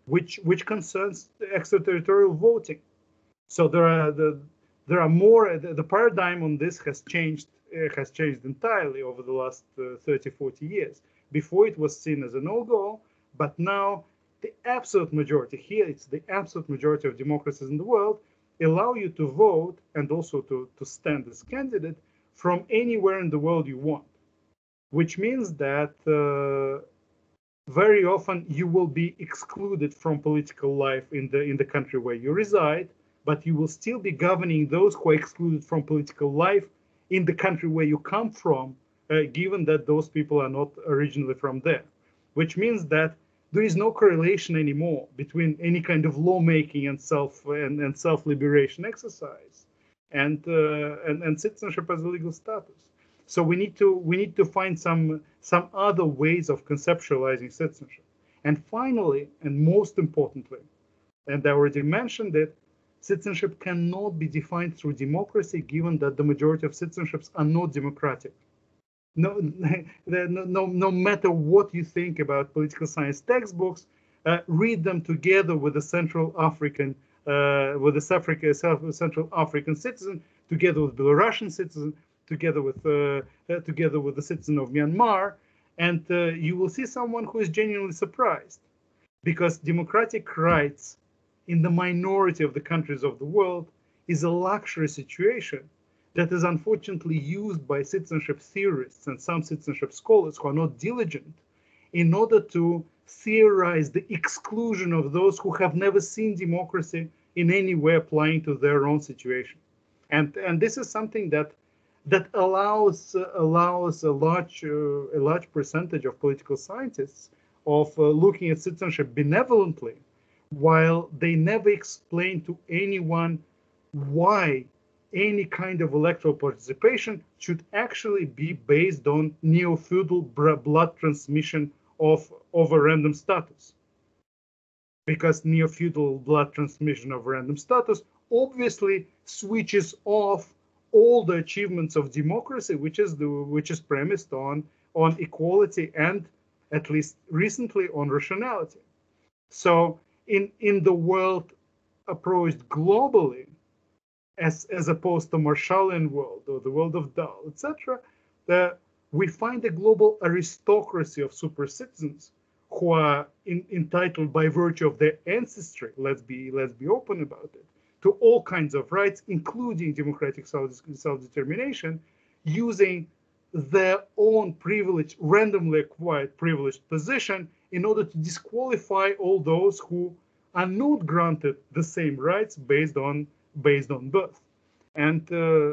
which concerns extraterritorial voting. So there are more. The paradigm on this has changed entirely over the last 30, 40 years. Before it was seen as a no-go, but now the absolute majority, here it's the absolute majority of democracies in the world, allow you to vote and also to stand as candidate from anywhere in the world you want, which means that very often you will be excluded from political life in the country where you reside, but you will still be governing those who are excluded from political life in the country where you come from, given that those people are not originally from there, which means that there is no correlation anymore between any kind of lawmaking and self-liberation exercise and citizenship as a legal status. So we need to find some other ways of conceptualizing citizenship. And finally, and most importantly, and I already mentioned it, citizenship cannot be defined through democracy, given that the majority of citizenships are not democratic. No matter what you think about political science textbooks, read them together with the Central African Central African citizen, together with Belarusian citizen, together with the citizen of Myanmar, and you will see someone who is genuinely surprised, because democratic rights in the minority of the countries of the world is a luxury situation that is unfortunately used by citizenship theorists and some citizenship scholars who are not diligent in order to theorize the exclusion of those who have never seen democracy in any way applying to their own situation. And this is something that allows a large percentage of political scientists of looking at citizenship benevolently, while they never explain to anyone why any kind of electoral participation should actually be based on neo-feudal blood transmission of a random status. Because neo-feudal blood transmission of random status obviously switches off all the achievements of democracy, which is premised on equality and, at least recently, on rationality. So in the world approached globally, as opposed to Marshallian world or the world of Dahl, etc., we find a global aristocracy of super citizens who are entitled by virtue of their ancestry. Let's be open about it, to all kinds of rights, including democratic self-determination, using their own privilege, randomly acquired privileged position, in order to disqualify all those who are not granted the same rights based on birth. And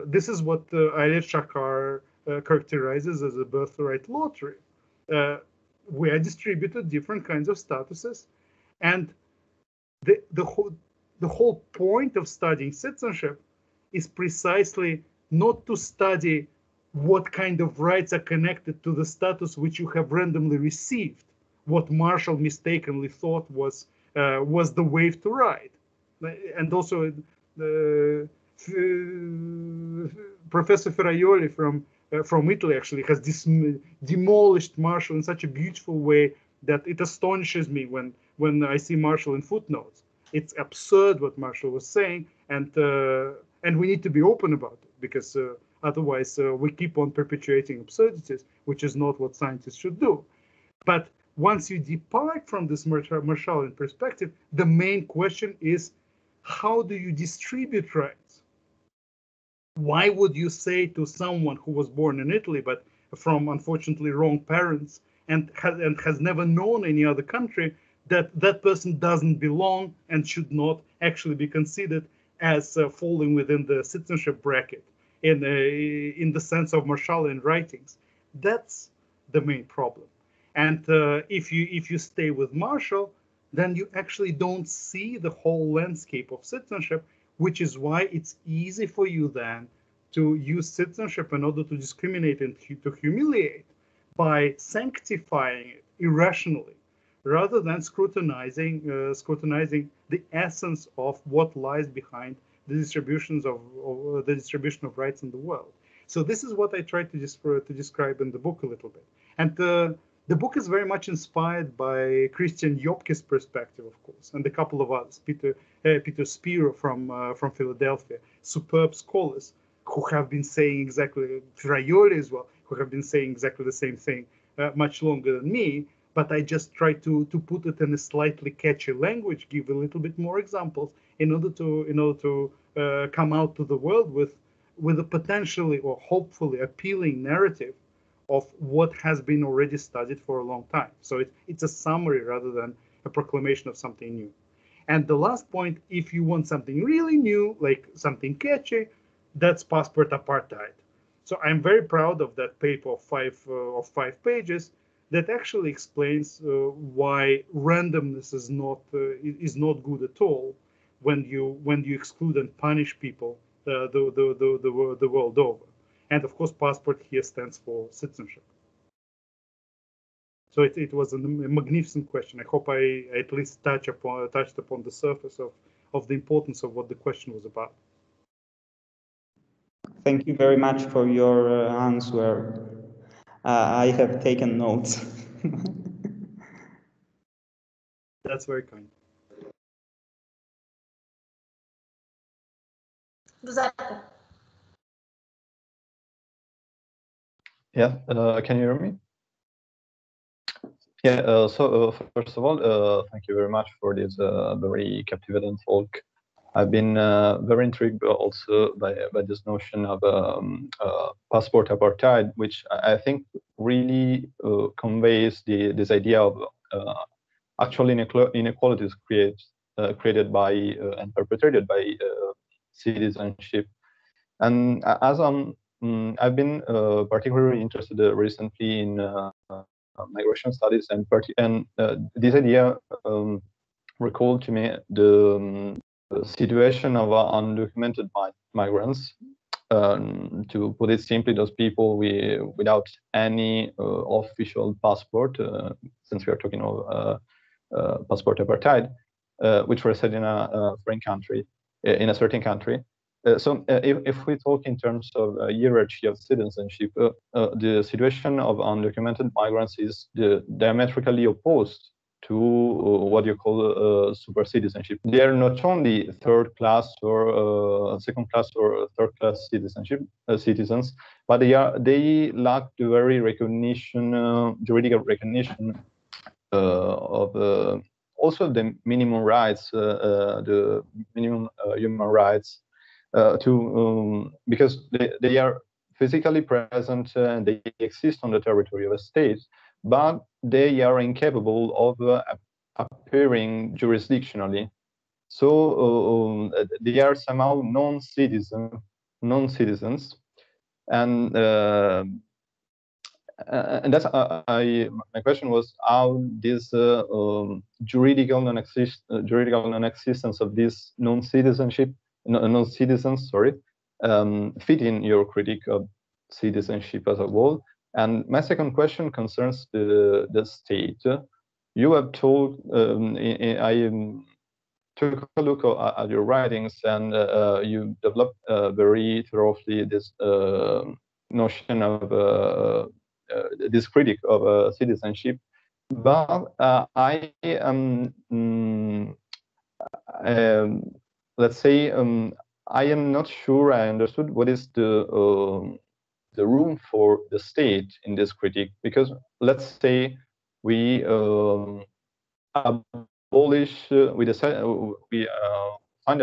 this is what Aylet Shakar characterizes as a birthright lottery. We are distributed different kinds of statuses, and the whole point of studying citizenship is precisely not to study what kind of rights are connected to the status which you have randomly received, what Marshall mistakenly thought was the wave to ride, and also Professor Ferraioli from Italy actually has demolished Marshall in such a beautiful way that it astonishes me when I see Marshall in footnotes. It's absurd what Marshall was saying, and we need to be open about it, because otherwise we keep on perpetuating absurdities, which is not what scientists should do. But once you depart from this Marshallian perspective, the main question is, how do you distribute rights? Why would you say to someone who was born in Italy, but from unfortunately wrong parents, and has never known any other country, that that person doesn't belong and should not actually be considered as falling within the citizenship bracket in the sense of Marshallian writings? That's the main problem. And if you stay with Marshall, then you actually don't see the whole landscape of citizenship, which is why it's easy for you then to use citizenship in order to discriminate and to humiliate by sanctifying it irrationally, rather than scrutinizing the essence of what lies behind the distribution of rights in the world. So this is what I tried to describe in the book a little bit. And the book is very much inspired by Christian Jobke's perspective, of course, and a couple of others, Peter Spiro from Philadelphia, superb scholars who have been saying exactly, Ferraioli as well, who have been saying exactly the same thing much longer than me. But I just tried to put it in a slightly catchy language, give a little bit more examples in order to come out to the world with a potentially or hopefully appealing narrative of what has been already studied for a long time. So it's a summary rather than a proclamation of something new. And the last point, if you want something really new, like something catchy, that's passport apartheid. So I'm very proud of that paper of five pages that actually explains why randomness is not good at all when you exclude and punish people the world over. And of course, passport here stands for citizenship. So it was a magnificent question. I hope I at least touched upon the surface of the importance of what the question was about. Thank you very much for your answer. I have taken notes. That's very kind. Giuseppe. Yeah, can you hear me? Yeah, so first of all, thank you very much for this very captivating talk. I've been very intrigued also by this notion of passport apartheid, which I think really conveys this idea of actual inequalities created by and perpetrated by citizenship. And as I've been particularly interested recently in migration studies, and this idea recalled to me the situation of undocumented migrants. To put it simply, those people without any official passport, since we are talking of passport apartheid, which reside in a foreign country, in a certain country. So if we talk in terms of hierarchy of citizenship, the situation of undocumented migrants is diametrically opposed to what you call super citizenship. They are not only third class or second class or third class citizens, but they lack the very juridical recognition of also the minimum rights, the minimum human rights, because they are physically present and they exist on the territory of a state, but they are incapable of appearing jurisdictionally. So they are somehow non-citizens, and that's my question was how this juridical non-existence of this non-citizens, fit in your critique of citizenship as a whole. And my second question concerns the state. You have told, took a look at your writings, and you developed very thoroughly this notion of this critique of citizenship. But let's say I am not sure I understood what is the room for the state in this critique, because let's say we abolish, we find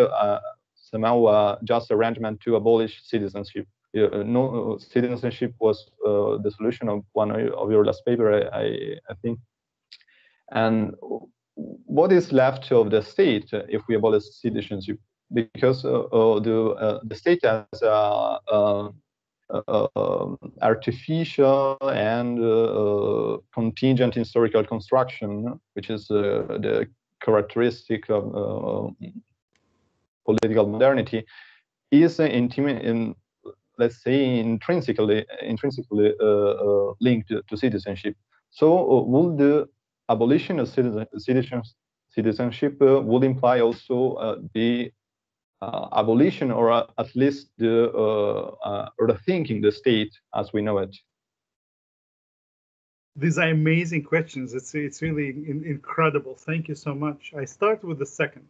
somehow just arrangement to abolish citizenship. No, citizenship was the solution of one of your last paper, I think. And what is left of the state if we abolish citizenship? Because the state has artificial and contingent historical construction, which is the characteristic of political modernity, is let's say intrinsically linked to citizenship. So will the abolition of citizenship would imply also the abolition, or at least the rethinking the state as we know it? These are amazing questions. It's really incredible. Thank you so much. I start with the second.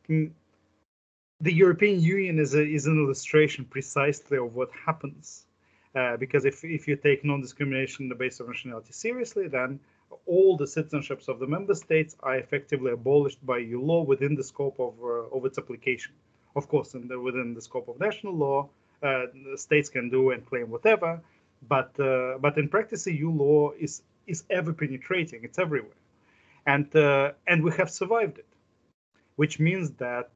The European Union is an illustration precisely of what happens, because if you take non-discrimination on the basis of nationality seriously, then all the citizenships of the member states are effectively abolished by EU law within the scope of its application. Of course, within the scope of national law, states can do and claim whatever, but in practice, EU law is ever penetrating. It's everywhere, and we have survived it, which means that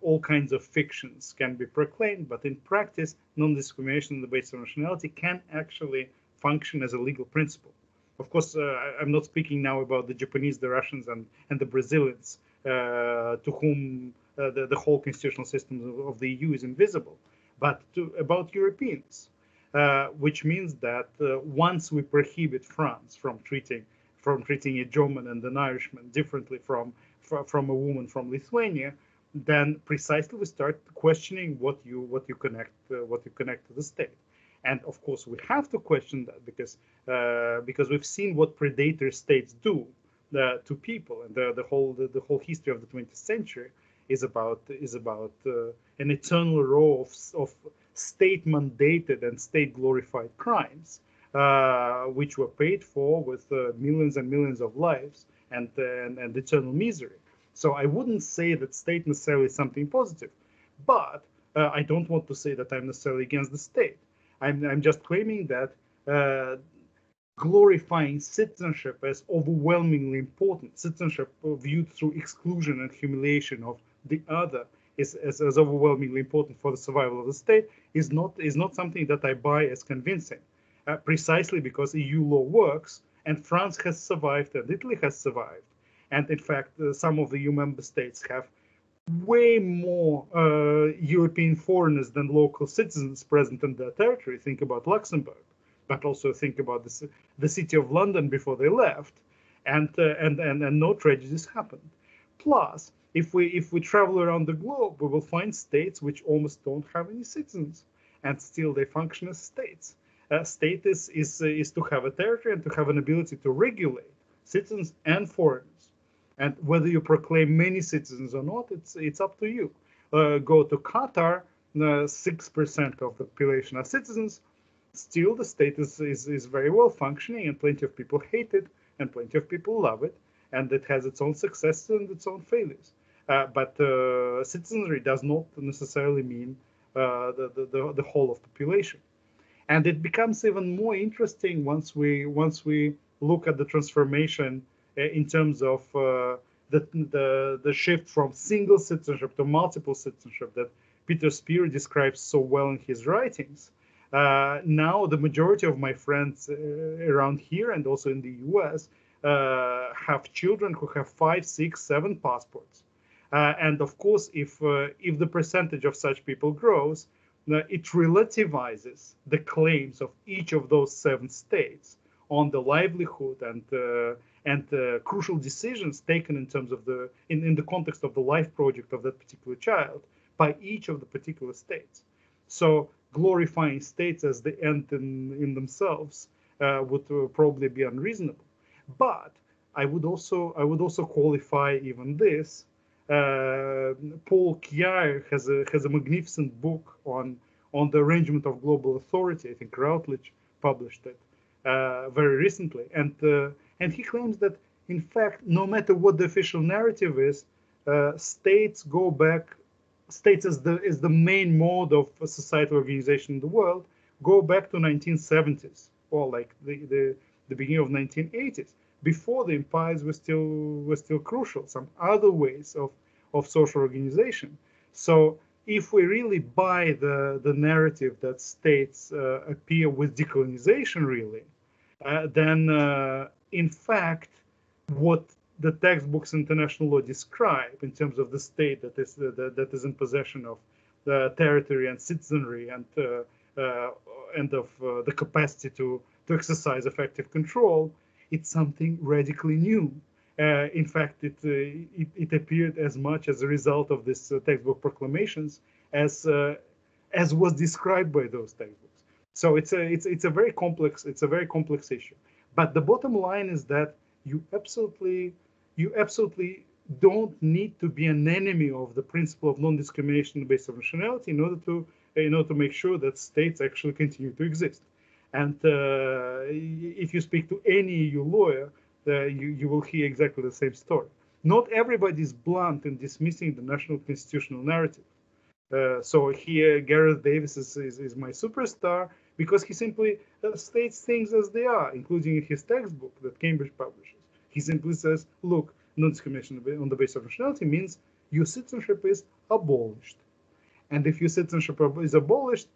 all kinds of fictions can be proclaimed, but in practice, non-discrimination on the basis of nationality can actually function as a legal principle. Of course, I'm not speaking now about the Japanese, the Russians, and the Brazilians, to whom the whole constitutional system of the EU is invisible, but about Europeans, which means that once we prohibit France from treating a German and an Irishman differently from a woman from Lithuania, then precisely we start questioning what you connect to the state. And of course, we have to question that because we've seen what predator states do to people, and the whole history of the 20th century is about an eternal row of state-mandated and state-glorified crimes, which were paid for with millions and millions of lives and eternal misery. So I wouldn't say that state necessarily is something positive, but I don't want to say that I'm necessarily against the state. I'm just claiming that glorifying citizenship as overwhelmingly important, citizenship viewed through exclusion and humiliation of the other is as overwhelmingly important for the survival of the state is not something that I buy as convincing, precisely because EU law works and France has survived and Italy has survived. And in fact, some of the EU member states have way more European foreigners than local citizens present in their territory. Think about Luxembourg, but also think about the city of London before they left, and no tragedies happened. Plus, if we travel around the globe, we will find states which almost don't have any citizens, and still they function as states. State is to have a territory and to have an ability to regulate citizens and foreigners. And whether you proclaim many citizens or not, it's up to you. Go to Qatar, 6% of the population are citizens. Still, the state is very well functioning, and plenty of people hate it, and plenty of people love it, and it has its own successes and its own failures. But citizenry does not necessarily mean the whole of population. And it becomes even more interesting once we look at the transformation in terms of the shift from single citizenship to multiple citizenship that Peter Spear describes so well in his writings. Now the majority of my friends around here and also in the US have children who have 5, 6, 7 passports. And of course, if the percentage of such people grows, it relativizes the claims of each of those 7 states on the livelihood and crucial decisions taken in terms of in the context of the life project of that particular child by each of the particular states. So glorifying states as the end in themselves would probably be unreasonable. But I would also qualify even this. Paul Kjaer has a magnificent book on the arrangement of global authority. I think Routledge published it very recently, and he claims that in fact, no matter what the official narrative is, states as the main mode of societal organization in the world go back to 1970s or like the beginning of 1980s. Before the empires were still crucial, some other ways of social organization. So if we really buy the narrative that states appear with decolonization, really, then in fact, what the textbooks international law describe in terms of the state that is in possession of the territory and citizenry and of the capacity to exercise effective control, it's something radically new. In fact, it appeared as much as a result of this textbook proclamations as was described by those textbooks. So it's a very complex issue. But the bottom line is that you absolutely don't need to be an enemy of the principle of non-discrimination based on nationality in order to make sure that states actually continue to exist. And if you speak to any EU lawyer, you will hear exactly the same story. Not everybody is blunt in dismissing the national constitutional narrative. So here, Gareth Davis is my superstar because he simply states things as they are, including in his textbook that Cambridge publishes. He simply says, look, non-discrimination on the basis of nationality means your citizenship is abolished. And if your citizenship is abolished,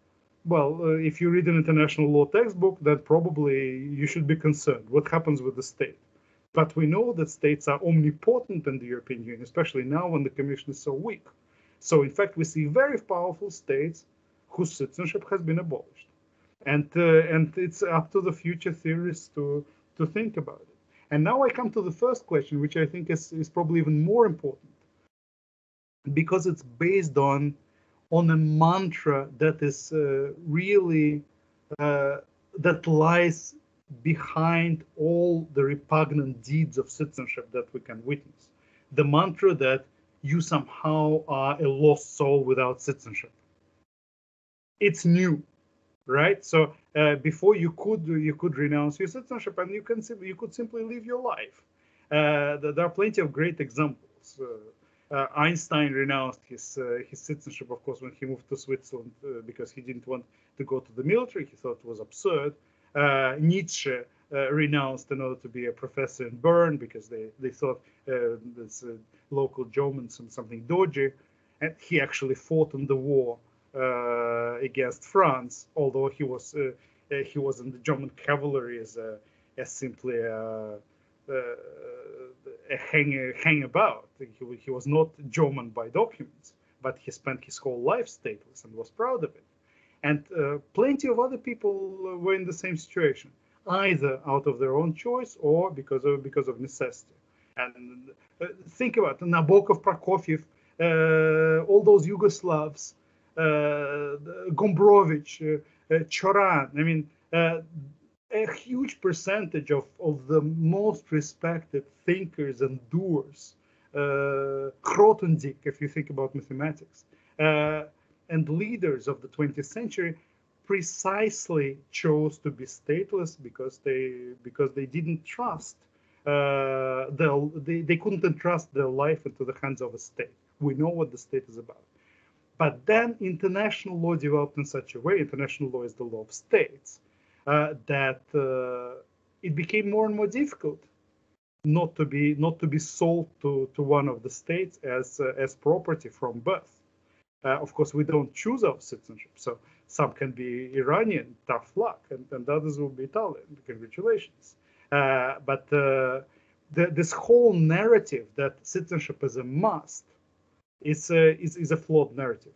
well, if you read an international law textbook, then probably you should be concerned. What happens with the state? But we know that states are omnipotent in the European Union, especially now when the Commission is so weak. So in fact, we see very powerful states whose citizenship has been abolished. And it's up to the future theorists to think about it. And now I come to the first question, which I think is probably even more important, because it's based on a mantra that is really that lies behind all the repugnant deeds of citizenship that we can witness. The mantra that you somehow are a lost soul without citizenship. It's new, right? So before you could renounce your citizenship and you could simply live your life. There are plenty of great examples. Einstein renounced his citizenship, of course, when he moved to Switzerland because he didn't want to go to the military. He thought it was absurd. Nietzsche renounced in order to be a professor in Bern because they thought this local Germans and something dodgy. And he actually fought in the war against France, although he was in the German cavalry as simply a hangabout. He was not German by documents, but he spent his whole life stateless and was proud of it. And plenty of other people were in the same situation, either out of their own choice or because of necessity. And think about it, Nabokov, Prokofiev, all those Yugoslavs, Gombrowicz, Choran. I mean, a huge percentage of the most respected thinkers and doers, Grothendieck, if you think about mathematics, and leaders of the 20th century precisely chose to be stateless because they didn't trust they couldn't entrust their life into the hands of a state. We know what the state is about. But then international law developed in such a way, international law is the law of states, that it became more and more difficult not to be sold to one of the states as property from birth. Of course, we don't choose our citizenship, so some can be Iranian, tough luck, and others will be Italian. Congratulations. But this whole narrative that citizenship is a must is a flawed narrative.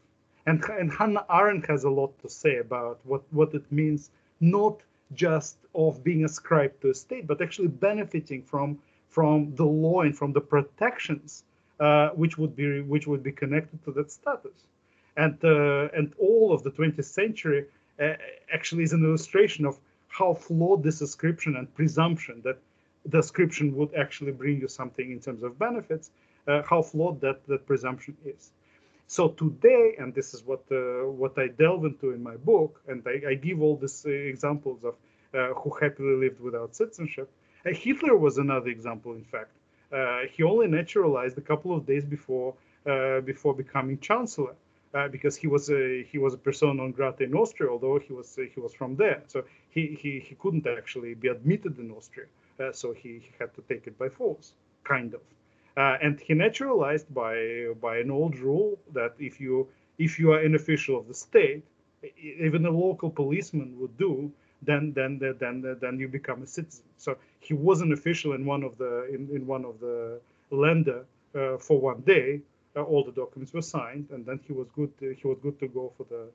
And Hannah Arendt has a lot to say about what it means, not just of being ascribed to a state, but actually benefiting from from the law and from the protections which would be connected to that status. And all of the 20th century actually is an illustration of how flawed this ascription and presumption that the ascription would actually bring you something in terms of benefits, how flawed that presumption is. So today, and this is what I delve into in my book, and I give all these examples of who happily lived without citizenship. Hitler was another example, in fact. He only naturalized a couple of days before becoming chancellor, because he was a persona non grata in Austria, although he was from there. So he couldn't actually be admitted in Austria. So he had to take it by force, kind of. And he naturalized by an old rule that if you are an official of the state, even a local policeman would do, then you become a citizen. So he was an official in one of the Länder for one day. All the documents were signed, and then he was good to go for the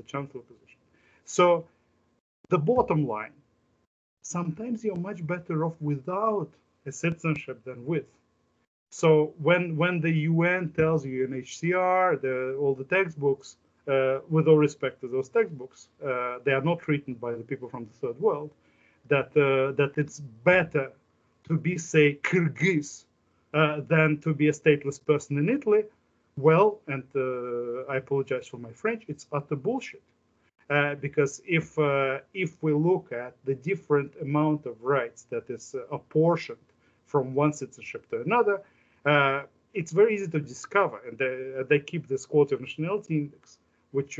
chancellor position. So the bottom line: sometimes you're much better off without a citizenship than with. So when the UN tells you, UNHCR, all the textbooks, with all respect to those textbooks, they are not written by the people from the third world, that it's better to be, say, Kyrgyz than to be a stateless person in Italy. Well, and I apologize for my French, it's utter bullshit. Because if we look at the different amount of rights that is apportioned from one citizenship to another, it's very easy to discover, and they keep this quality of nationality index, which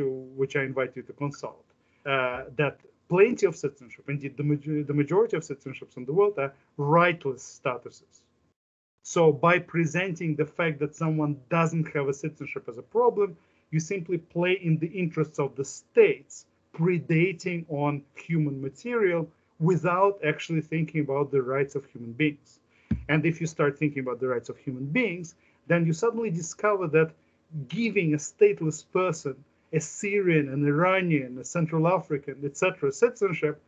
I invite you to consult, that plenty of citizenship, indeed the majority of citizenships in the world, are rightless statuses. So by presenting the fact that someone doesn't have a citizenship as a problem, you simply play in the interests of the states, predating on human material without actually thinking about the rights of human beings. And if you start thinking about the rights of human beings, then you suddenly discover that giving a stateless person, a Syrian, an Iranian, a Central African, etc., citizenship,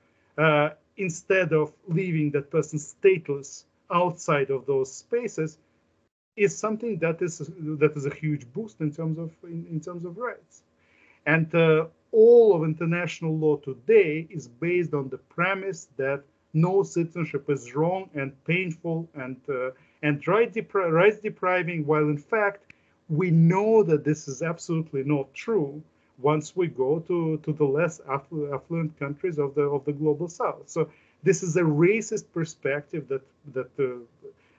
instead of leaving that person stateless outside of those spaces, is something that is a huge boost in terms of rights. And all of international law today is based on the premise that no citizenship is wrong and painful and rights depriving, while in fact we know that this is absolutely not true once we go to the less affluent countries of the global south. So this is a racist perspective that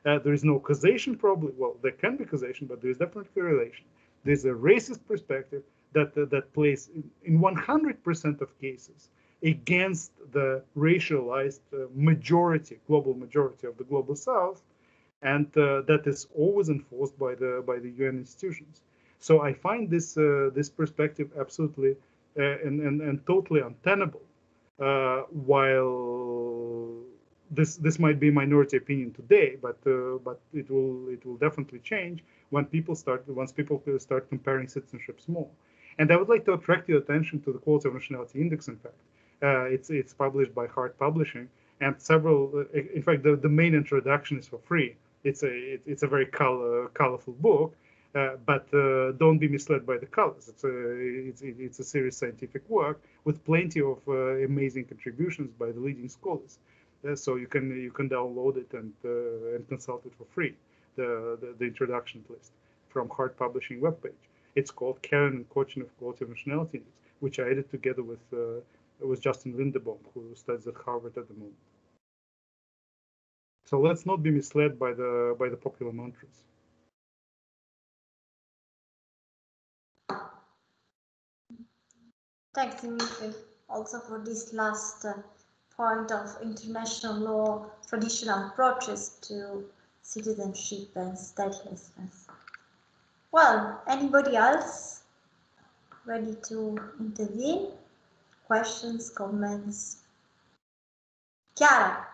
there is no causation, probably. Well, there can be causation, but there is definitely correlation. There's a racist perspective that plays in 100% of cases against the racialized global majority of the global south, and that is always enforced by the UN institutions. So I find this perspective absolutely and totally untenable. While this might be minority opinion today, but it will definitely change once people start comparing citizenships more. And I would like to attract your attention to the Quality of Nationality Index. In fact, it's published by Hart Publishing, and several. In fact, the main introduction is for free. It's a very colorful book, but don't be misled by the colors. It's a serious scientific work with plenty of amazing contributions by the leading scholars. So you can download it and consult it for free. The introduction list from Hart Publishing webpage. It's called Karen and Kochenov Quality of Nationality Index, which I edited together with Justin Lindebaum, who studies at Harvard at the moment. So let's not be misled by the popular mantras. Thanks, Dimitry, also for this last point of international law traditional approaches to citizenship and statelessness. Well, anybody else ready to intervene? Questions, comments? Chiara.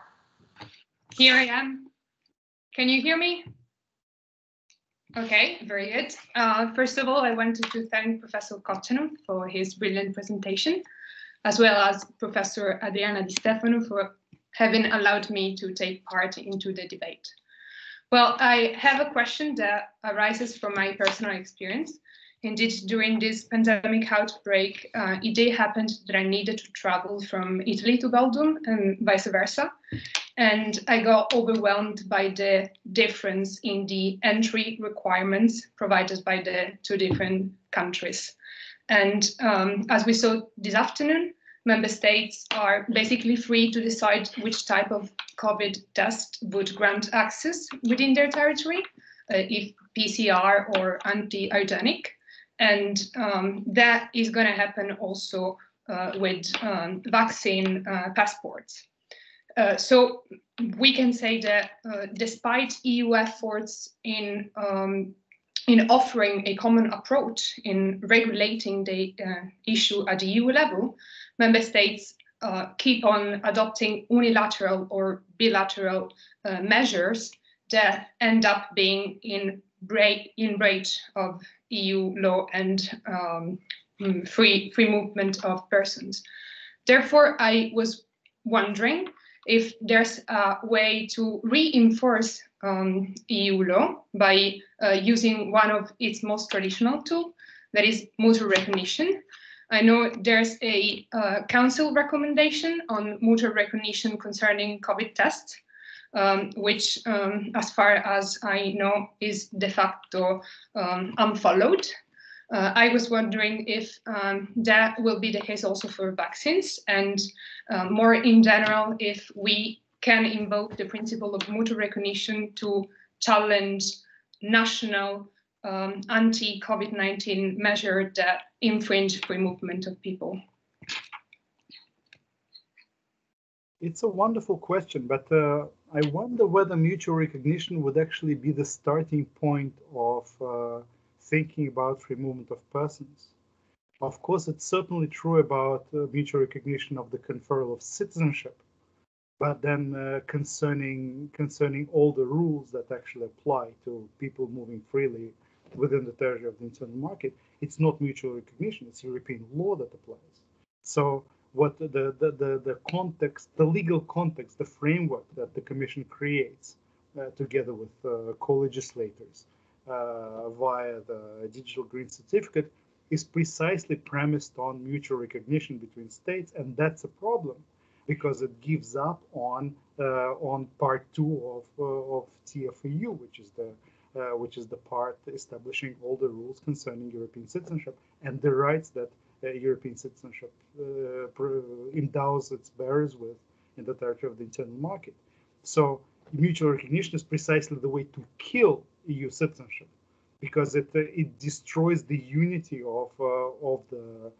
Here I am. Can you hear me? Okay, very good. First of all, I wanted to thank Professor Kochenov for his brilliant presentation, as well as Professor Adriana Di Stefano for having allowed me to take part into the debate. Well, I have a question that arises from my personal experience. Indeed, during this pandemic outbreak, it happened that I needed to travel from Italy to Belgium and vice versa. And I got overwhelmed by the difference in the entry requirements provided by the two different countries. And as we saw this afternoon, member states are basically free to decide which type of COVID test would grant access within their territory, if PCR or anti-irogenic. And that is going to happen also with vaccine passports. So we can say that despite EU efforts in offering a common approach in regulating the issue at the EU level, member states keep on adopting unilateral or bilateral measures that end up being in breach of EU law and free movement of persons. Therefore, I was wondering if there's a way to reinforce EU law by using one of its most traditional tools, that is mutual recognition. I know there's a council recommendation on mutual recognition concerning COVID tests, which, as far as I know, is de facto unfollowed. I was wondering if that will be the case also for vaccines, and more in general, if we can invoke the principle of mutual recognition to challenge national anti-COVID-19 measures that infringe free movement of people. It's a wonderful question, but I wonder whether mutual recognition would actually be the starting point of thinking about free movement of persons. Of course, it's certainly true about mutual recognition of the conferral of citizenship, but then concerning all the rules that actually apply to people moving freely within the territory of the internal market, it's not mutual recognition, it's European law that applies. So what the context, the legal context, the framework that the Commission creates together with co-legislators via the digital green certificate is precisely premised on mutual recognition between states, and that's a problem because it gives up on part 2 of TFEU, which is the part establishing all the rules concerning European citizenship and the rights that European citizenship endows its bearers with in the territory of the internal market. So mutual recognition is precisely the way to kill EU citizenship, because it destroys the unity of the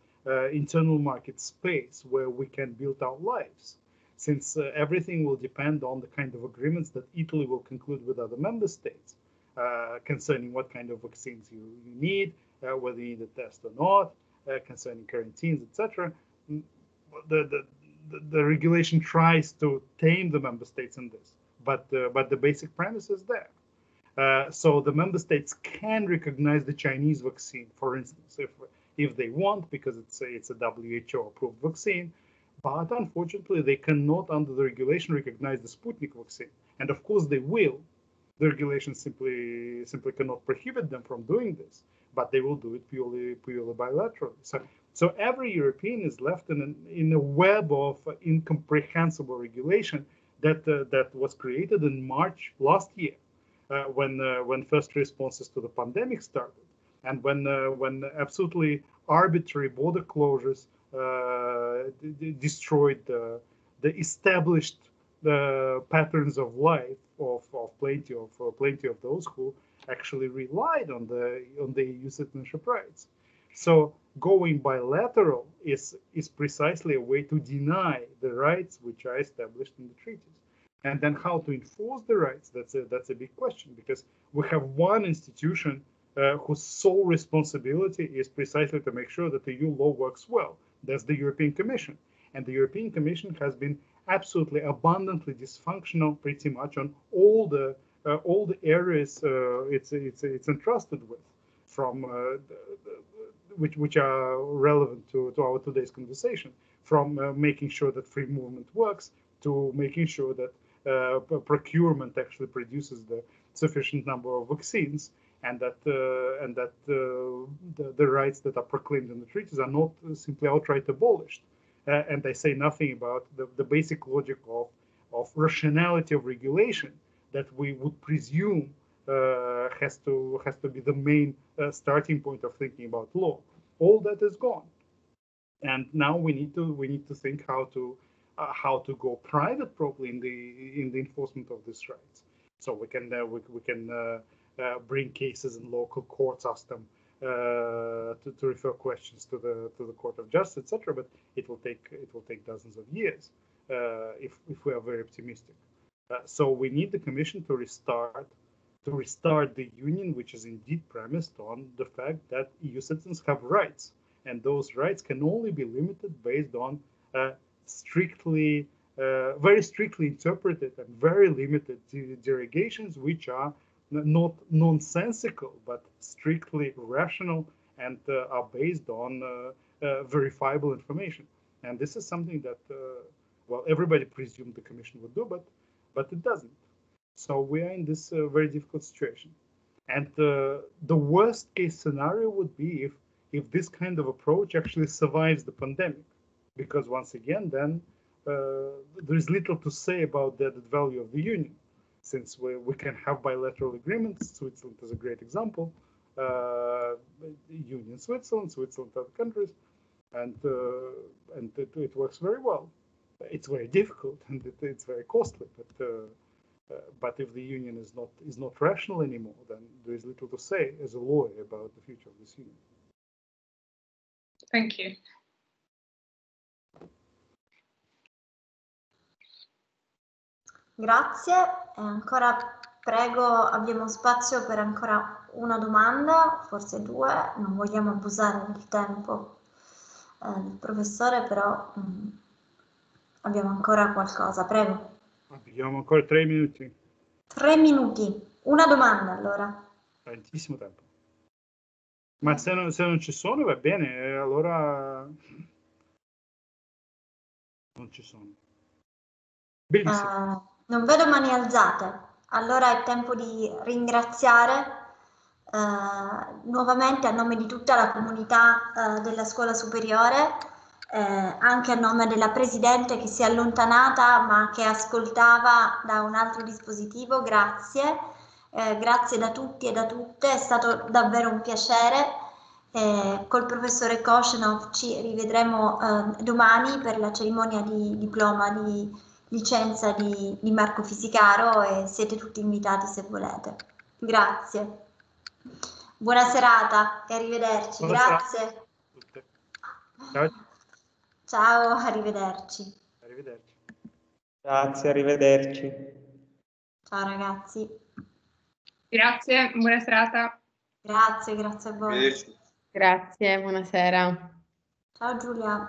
internal market space where we can build our lives, since everything will depend on the kind of agreements that Italy will conclude with other member states concerning what kind of vaccines you need, whether you need a test or not, concerning quarantines, etc. The regulation tries to tame the member states in this, but the basic premise is there. So the member states can recognize the Chinese vaccine, for instance, if they want, because it's a WHO approved vaccine, but unfortunately they cannot, under the regulation, recognize the Sputnik vaccine, and of course they will. The regulation simply cannot prohibit them from doing this, but they will do it purely bilaterally. So every European is left in a web of incomprehensible regulation that was created in March last year, when first responses to the pandemic started, and when absolutely arbitrary border closures destroyed the established patterns of life of plenty of those who actually relied on the EU citizenship rights. So going bilateral is precisely a way to deny the rights which are established in the treaties. And then how to enforce the rights, that's a big question, because we have one institution whose sole responsibility is precisely to make sure that the EU law works well. That's the European Commission. And the European Commission has been absolutely abundantly dysfunctional pretty much on all the areas it's entrusted with, from which are relevant to our today's conversation, from making sure that free movement works, to making sure that procurement actually produces the sufficient number of vaccines, and that the rights that are proclaimed in the treaties are not simply outright abolished. And I say nothing about the basic logic of rationality of regulation that we would presume has to be the main starting point of thinking about law. All that is gone, and now we need to think how to go private properly in the enforcement of these rights. So we can bring cases in local courts, ask them to refer questions to the Court of Justice, etc. But it will take dozens of years if we are very optimistic. So we need the Commission to restart the Union, which is indeed premised on the fact that EU citizens have rights, and those rights can only be limited based on very strictly interpreted and very limited derogations, which are not nonsensical, but strictly rational and are based on verifiable information. And this is something that, well, everybody presumed the Commission would do, but it doesn't. So we are in this very difficult situation. And the worst case scenario would be if this kind of approach actually survives the pandemic, because once again, then there is little to say about the added value of the Union, since we can have bilateral agreements. Switzerland is a great example. Union Switzerland, other countries, and it works very well. It's very difficult and it's very costly, but if the Union is not rational anymore, then there is little to say as a lawyer about the future of this Union. Thank you. Grazie. Ancora prego, abbiamo spazio per ancora una domanda, forse due. Non vogliamo abusare del tempo del professore, però abbiamo ancora qualcosa. Prego. Abbiamo ancora 3 minuti. 3 minuti. Una domanda allora. Tantissimo tempo. Ma se non ci sono va bene, allora non ci sono. Benissimo. Non vedo mani alzate. Allora è tempo di ringraziare nuovamente a nome di tutta la comunità della scuola superiore, anche a nome della Presidente che si è allontanata ma che ascoltava da un altro dispositivo. Grazie. Grazie da tutti e da tutte, è stato davvero un piacere. Col professore Kochenov ci rivedremo domani per la cerimonia di diploma di licenza di Marco Fisicaro, e siete tutti invitati se volete. Grazie. Buona serata e arrivederci. Buona Grazie. Ciao. Ciao, arrivederci. Arrivederci. Grazie, arrivederci. Ciao ragazzi. Grazie, buona serata. Grazie a voi. Grazie, buonasera. Ciao Giulia.